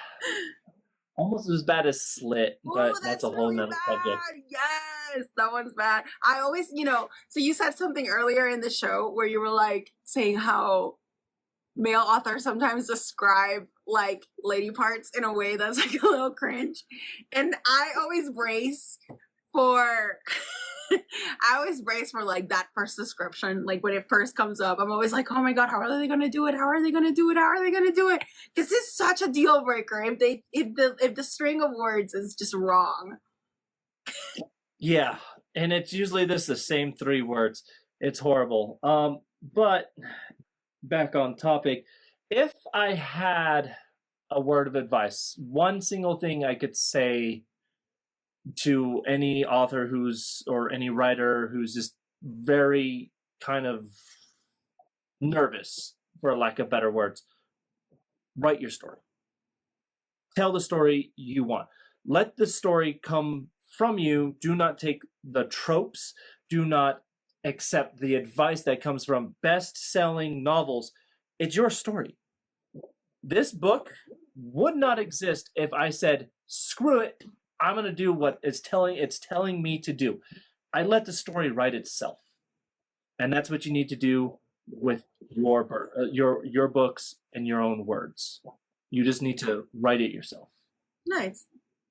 Almost as bad as slit, but that's a whole really nother subject. Yes, that one's bad. I always, so you said something earlier in the show where you were like saying how male authors sometimes describe like lady parts in a way that's like a little cringe. And I always brace for like that first description. Like when it first comes up, I'm always like, oh my God, how are they gonna do it? Because it's such a deal breaker if the string of words is just wrong. Yeah, and it's usually the same 3 words. It's horrible. But back on topic, if I had a word of advice, one single thing I could say to any author or any writer who's just very kind of nervous, for lack of better words, write your story. Tell the story you want. Let the story come from you. Do not take the tropes. Do not accept the advice that comes from best-selling novels. It's your story. This book would not exist if I said, screw it, I'm going to do what it's telling me to do. I let the story write itself. And that's what you need to do with your books and your own words. You just need to write it yourself. Nice.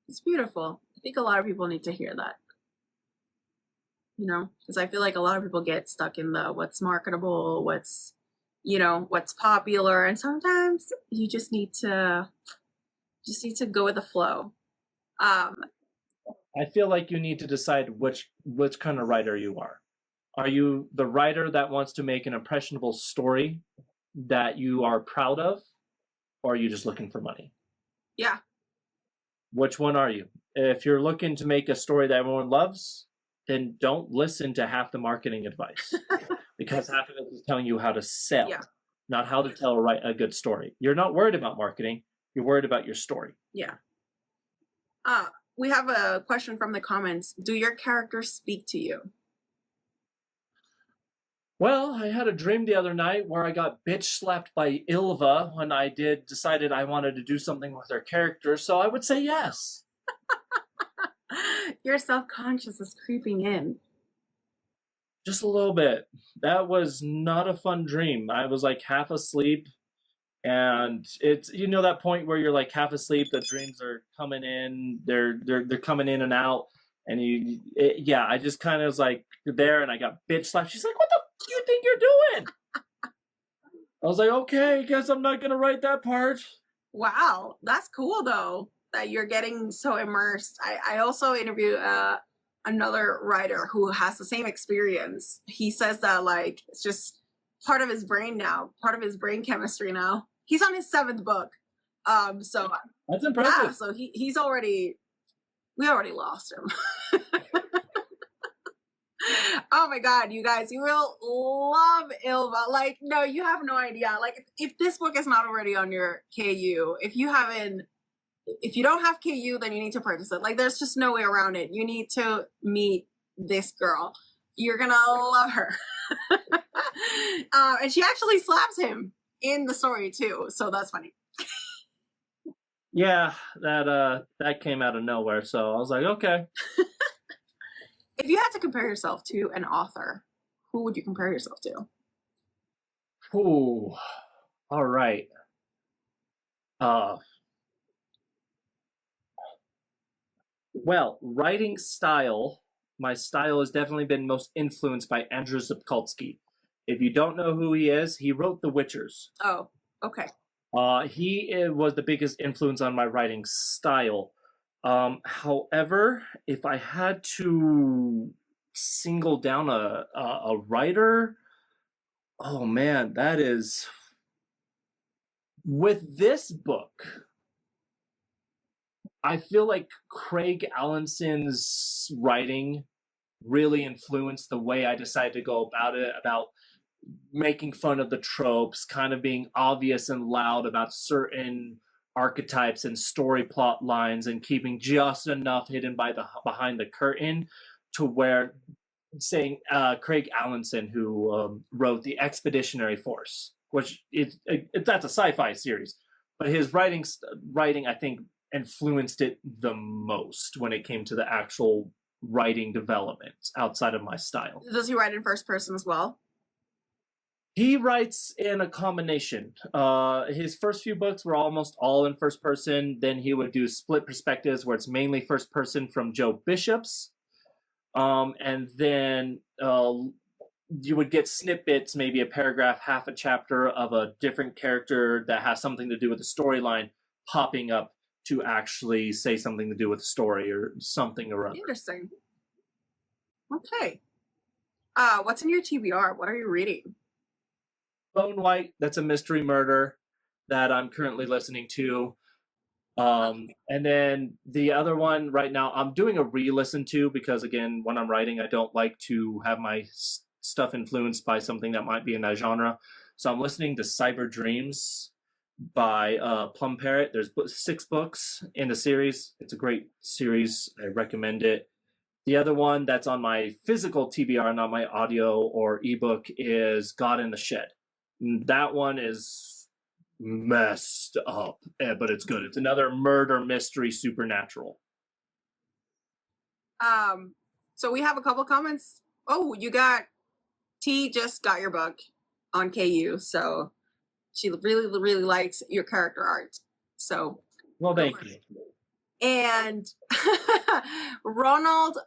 It's beautiful. I think a lot of people need to hear that. Because I feel like a lot of people get stuck in the what's marketable, what's popular, and sometimes you just need to go with the flow. I feel like you need to decide which kind of writer you are. Are you the writer that wants to make an impressionable story that you are proud of, or are you just looking for money? Yeah. Which one are you? If you're looking to make a story that everyone loves, then don't listen to half the marketing advice because half of it is telling you how to sell, not how to tell a good story. You're not worried about marketing. You're worried about your story. Yeah. We have a question from the comments. Do your characters speak to you? Well, I had a dream the other night where I got bitch slapped by Ylva when I decided I wanted to do something with her character, so I would say yes. Your self-conscious is creeping in. Just a little bit. That was not a fun dream. I was like half asleep, and it's that point where you're like half asleep, the dreams are coming in, they're coming in and out, and I just kind of was like there, and I got bitch slapped. She's like, what the f do you think you're doing? I was like, okay, guess I'm not gonna write that part. Wow, that's cool though that you're getting so immersed. I also interviewed another writer who has the same experience. He says that like it's just part of his brain now, part of his brain chemistry now. He's on his 7th book, So That's impressive. yeah, so we already lost him. Oh my god, you guys, you will love Ylva. Like, no, you have no idea. Like, if this book is not already on your KU, if you don't have KU, then you need to purchase it. Like, there's just no way around it. You need to meet this girl. You're gonna love her. And she actually slaps him in the story too, so that's funny. Yeah, that came out of nowhere, so I was like, okay. If you had to compare yourself to an author, who would you compare yourself to? Ooh, all right. Well, writing style, my style has definitely been most influenced by Andrzej Sapkowski. If you don't know who he is, he wrote The Witchers. Oh, okay. He was the biggest influence on my writing style. However, if I had to single down a writer, oh man, that is with this book. I feel like Craig Allinson's writing really influenced the way I decided to go about it, about making fun of the tropes, kind of being obvious and loud about certain archetypes and story plot lines, and keeping just enough hidden behind the curtain to where saying Craig Allinson, who wrote The Expeditionary Force, which that's a sci-fi series, but his writing I think influenced it the most when it came to the actual writing development outside of my style. Does he write in first person as well? He writes in a combination. His first few books were almost all in first person. Then he would do split perspectives where it's mainly first person from Joe Bishop's. And then you would get snippets, maybe a paragraph, half a chapter of a different character that has something to do with the storyline popping up to actually say something to do with the story or something or other. Interesting. Okay. What's in your TBR? What are you reading? Bone White, that's a mystery murder that I'm currently listening to. And then the other one right now, I'm doing a re-listen to because, again, when I'm writing, I don't like to have my stuff influenced by something that might be in that genre. So I'm listening to Cyber Dreams by Plum Parrot. There's 6 books in the series. It's a great series. I recommend it. The other one that's on my physical TBR, not my audio or ebook, is God in the Shed. That one is messed up, but it's good. It's another murder mystery supernatural. So we have a couple comments. Oh, you got T just got your book on KU, so she really, really likes your character art. So well, thank you. And Ronald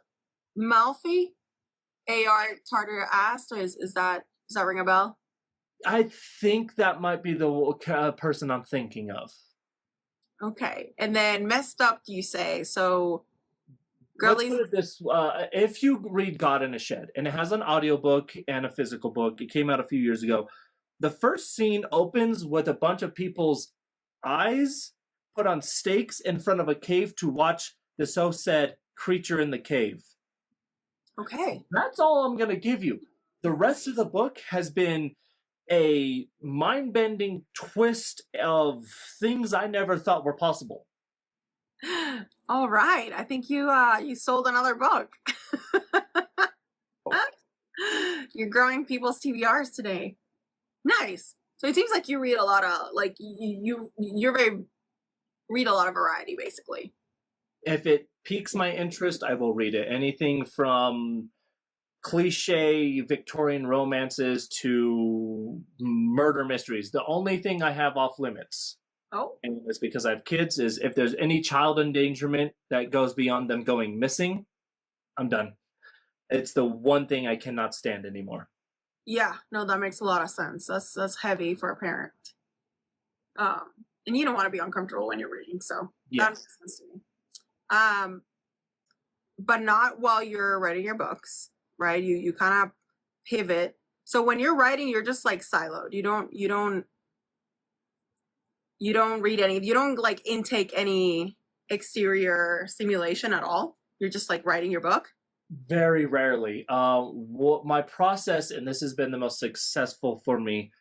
Malfi, AR Tartar asked, does that ring a bell? I think that might be the person I'm thinking of. Okay. And then messed up, you say. So, girlies. Let's put it this, if you read God in a Shed, and it has an audiobook and a physical book, it came out a few years ago. The first scene opens with a bunch of people's eyes put on stakes in front of a cave to watch the so-said creature in the cave. Okay. That's all I'm going to give you. The rest of the book has been a mind-bending twist of things I never thought were possible. All right. I think you sold another book. You're growing people's TBRs today. Nice. So it seems like you read a lot of, like, read a lot of variety, basically. If it piques my interest, I will read it. Anything from cliche Victorian romances to murder mysteries. The only thing I have off limits, and it's because I have kids, is if there's any child endangerment that goes beyond them going missing, I'm done. It's the one thing I cannot stand anymore. Yeah, no, that makes a lot of sense. That's heavy for a parent. And you don't want to be uncomfortable when you're reading, so yes. That makes sense to me. But not while you're writing your books, right? You kind of pivot. So when you're writing, you're just like siloed. You You don't read any, you don't like intake any exterior stimulation at all? You're just like writing your book? Very rarely. What my process, and this has been the most successful for me,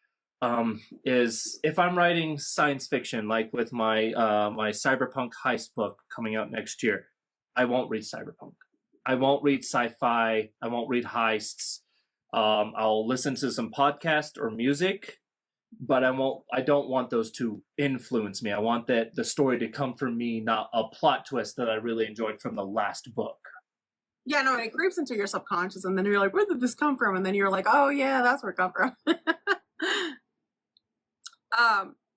is if I'm writing science fiction, like with my my cyberpunk heist book coming out next year, I won't read cyberpunk. I won't read sci-fi. I won't read heists. I'll listen to some podcast or music, but I don't want those to influence me. I want the story to come from me, not a plot twist that I really enjoyed from the last book. Yeah, no, it creeps into your subconscious, and then you're like, where did this come from? And then you're like, oh yeah, that's where it come from.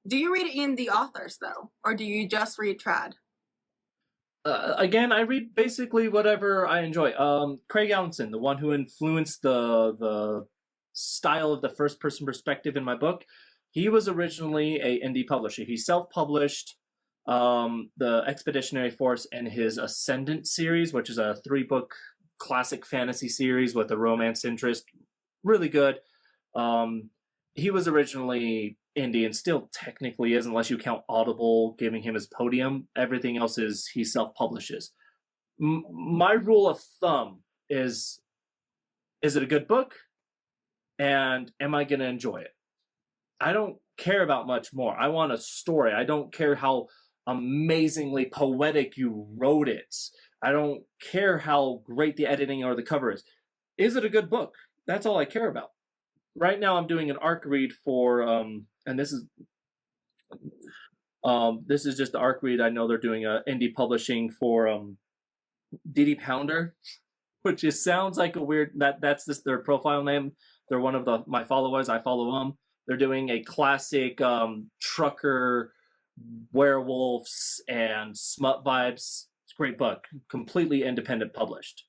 Do you read in the authors though, or do you just read trad? Again, I read basically whatever I enjoy. Craig Allenson, the one who influenced the style of the first person perspective in my book, he was originally a indie publisher. He self-published the Expeditionary Force and his Ascendant series, which is a 3-book classic fantasy series with a romance interest. Really good. He was originally indie and still technically is, unless you count Audible giving him his podium. Everything else is he self-publishes. My rule of thumb is it a good book? And am I going to enjoy it? I don't care about much more. I want a story. I don't care how amazingly poetic you wrote it. I don't care how great the editing or the cover is. Is it a good book? That's all I care about. Right now I'm doing an arc read for, and this is just the arc read. I know they're doing indie publishing for Didi Pounder, which sounds like a weird, that's just their profile name. They're one of my followers. I follow them. They're doing a classic trucker, werewolves, and smut vibes. It's a great book, completely independent published.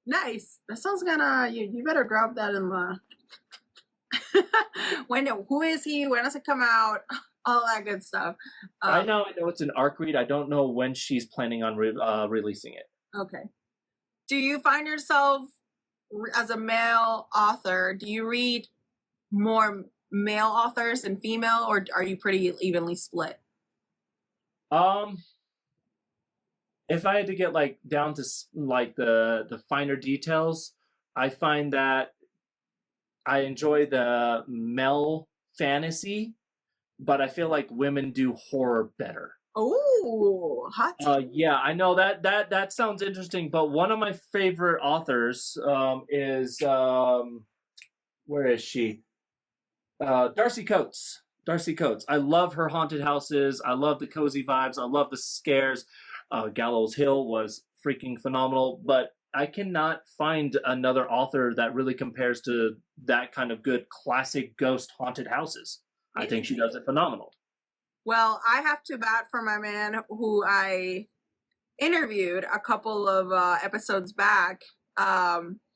Nice. That sounds kinda, you better drop that in the who is he? When does it come out? All that good stuff. I know it's an arc read. I don't know when she's planning on releasing it. Okay. Do you find yourself as a male author? Do you read more male authors than female, or are you pretty evenly split? If I had to get like down to like the finer details, I find that I enjoy the male fantasy, but I feel like women do horror better. Oh, hot. Yeah, I know that sounds interesting, but one of my favorite authors is where is she? Darcy Coates. Darcy Coates. I love her haunted houses. I love the cozy vibes. I love the scares. Gallows Hill was freaking phenomenal, but I cannot find another author that really compares to that kind of good classic ghost haunted houses. I think she does it phenomenal. Well, I have to bat for my man who I interviewed a couple of episodes back.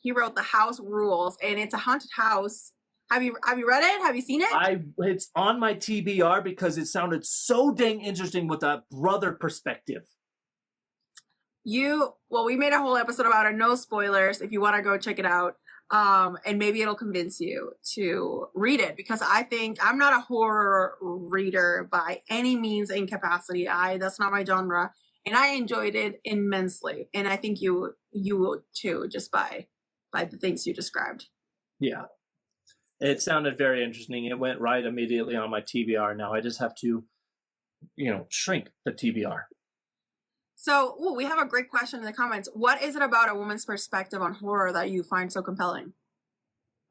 He wrote The House Rules, and it's a haunted house. Have you read it? Have you seen it? It's on my TBR because it sounded so dang interesting with a brother perspective. We made a whole episode about it. No spoilers if you want to go check it out. And maybe it'll convince you to read it, because I think I'm not a horror reader by any means in capacity. That's not my genre, and I enjoyed it immensely. And I think you will too, just by the things you described. Yeah. It sounded very interesting. It went right immediately on my TBR. Now I just have to, shrink the TBR. So, we have a great question in the comments. What is it about a woman's perspective on horror that you find so compelling?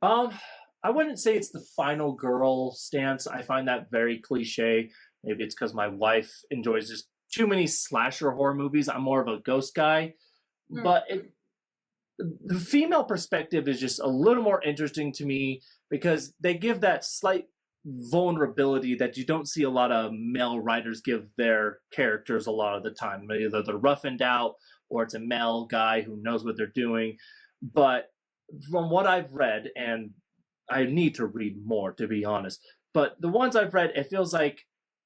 I wouldn't say it's the final girl stance. I find that very cliche. Maybe it's because my wife enjoys just too many slasher horror movies. I'm more of a ghost guy. But the female perspective is just a little more interesting to me because they give that slight vulnerability that you don't see a lot of male writers give their characters a lot of the time. Either they're roughened out or it's a male guy who knows what they're doing. But from what I've read, and I need to read more to be honest, but the ones I've read, it feels like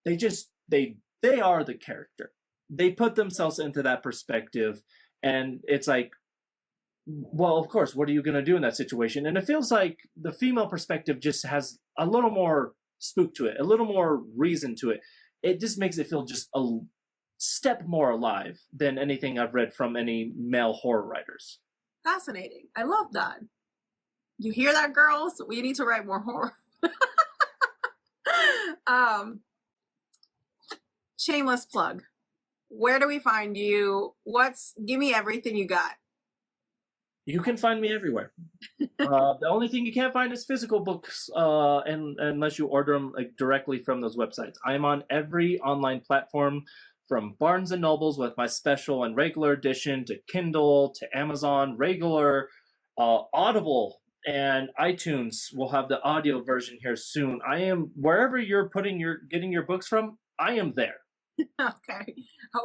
they are the character. They put themselves into that perspective, and it's like, well, of course, what are you going to do in that situation? And it feels like the female perspective just has a little more spook to it, a little more reason to it. it just makes it feel just a step more alive than anything I've read from any male horror writers. Fascinating. I love that. You hear that, girls? We need to write more horror. Shameless plug. Where do we find you? Give me everything you got. You can find me everywhere. The only thing you can't find is physical books, and unless you order them directly from those websites. I am on every online platform, from Barnes and Nobles with my special and regular edition, to Kindle, to Amazon, regular, Audible, and iTunes will have the audio version here soon. I am wherever you're getting your books from. I am there. Okay.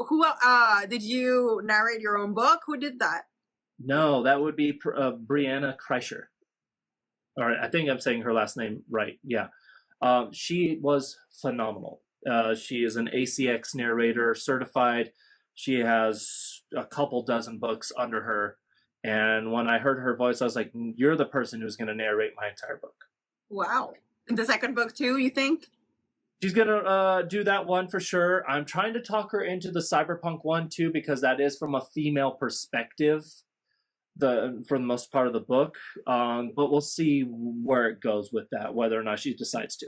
Who did you narrate your own book? Who did that? No, that would be Brianna Kreischer. All right, I think I'm saying her last name right. Yeah. She was phenomenal. She is an ACX narrator, certified. She has a couple dozen books under her. And when I heard her voice, I was like, you're the person who's going to narrate my entire book. Wow. And the second book too, you think? She's going to do that one for sure. I'm trying to talk her into the cyberpunk one too, because that is from a female perspective for the most part of the book. But we'll see where it goes with that, whether or not she decides to.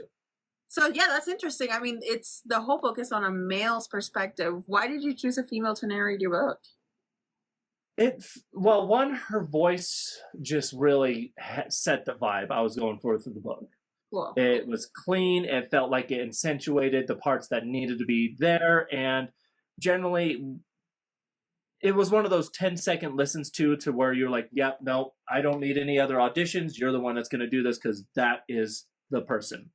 So yeah, that's interesting. I mean, the whole book is on a male's perspective. Why did you choose a female to narrate your book? One, her voice just really set the vibe I was going for through the book. Cool. It was clean. It felt like it accentuated the parts that needed to be there, and generally, it was one of those 10-second listens to where you're like, yep, no, I don't need any other auditions. You're the one that's going to do this because that is the person.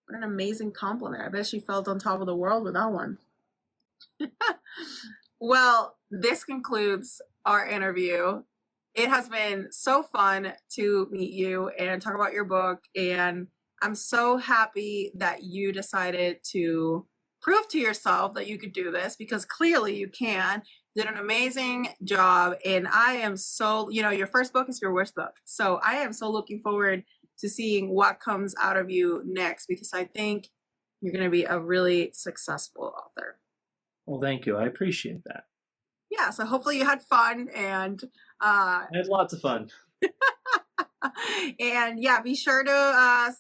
What an amazing compliment. I bet she felt on top of the world with that one. Well, this concludes our interview. It has been so fun to meet you and talk about your book. And I'm so happy that you decided to prove to yourself that you could do this, because clearly you can. You did an amazing job. And I am so, your first book is your worst book. So I am so looking forward to seeing what comes out of you next, because I think you're going to be a really successful author. Well, thank you. I appreciate that. Yeah, so hopefully you had fun, and I had lots of fun. And yeah, be sure to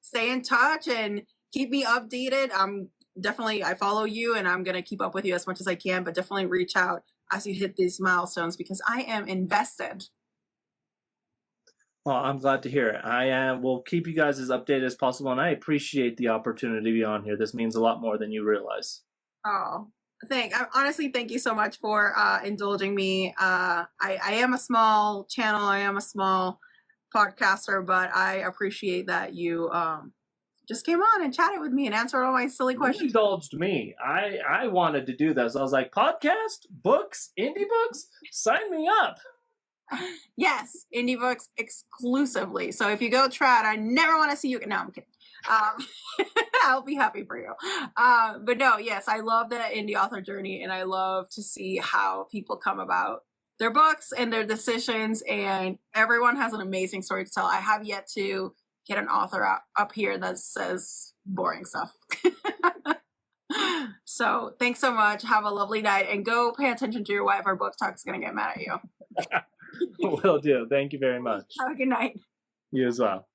stay in touch and keep me updated. I follow you, and I'm gonna keep up with you as much as I can, but definitely reach out as you hit these milestones, because I am invested. Well, I'm glad to hear it. I will keep you guys as updated as possible, and I appreciate the opportunity to be on here. This means a lot more than you realize. Oh, honestly, thank you so much for indulging me. I am a small channel. I am a small podcaster, but I appreciate that you just came on and chatted with me and answered all my silly questions. You indulged me. I wanted to do this. I was like, podcast, books, indie books, sign me up. Yes, indie books exclusively. So if you go trad, I never want to see you. No, I'm kidding. I'll be happy for you. But no, yes, I love the indie author journey, and I love to see how people come about their books and their decisions, and everyone has an amazing story to tell. I have yet to get an author up here that says boring stuff. So thanks so much. Have a lovely night, and go pay attention to your wife. Our book talk is going to get mad at you. Will do. Thank you very much. Have a good night. You as well.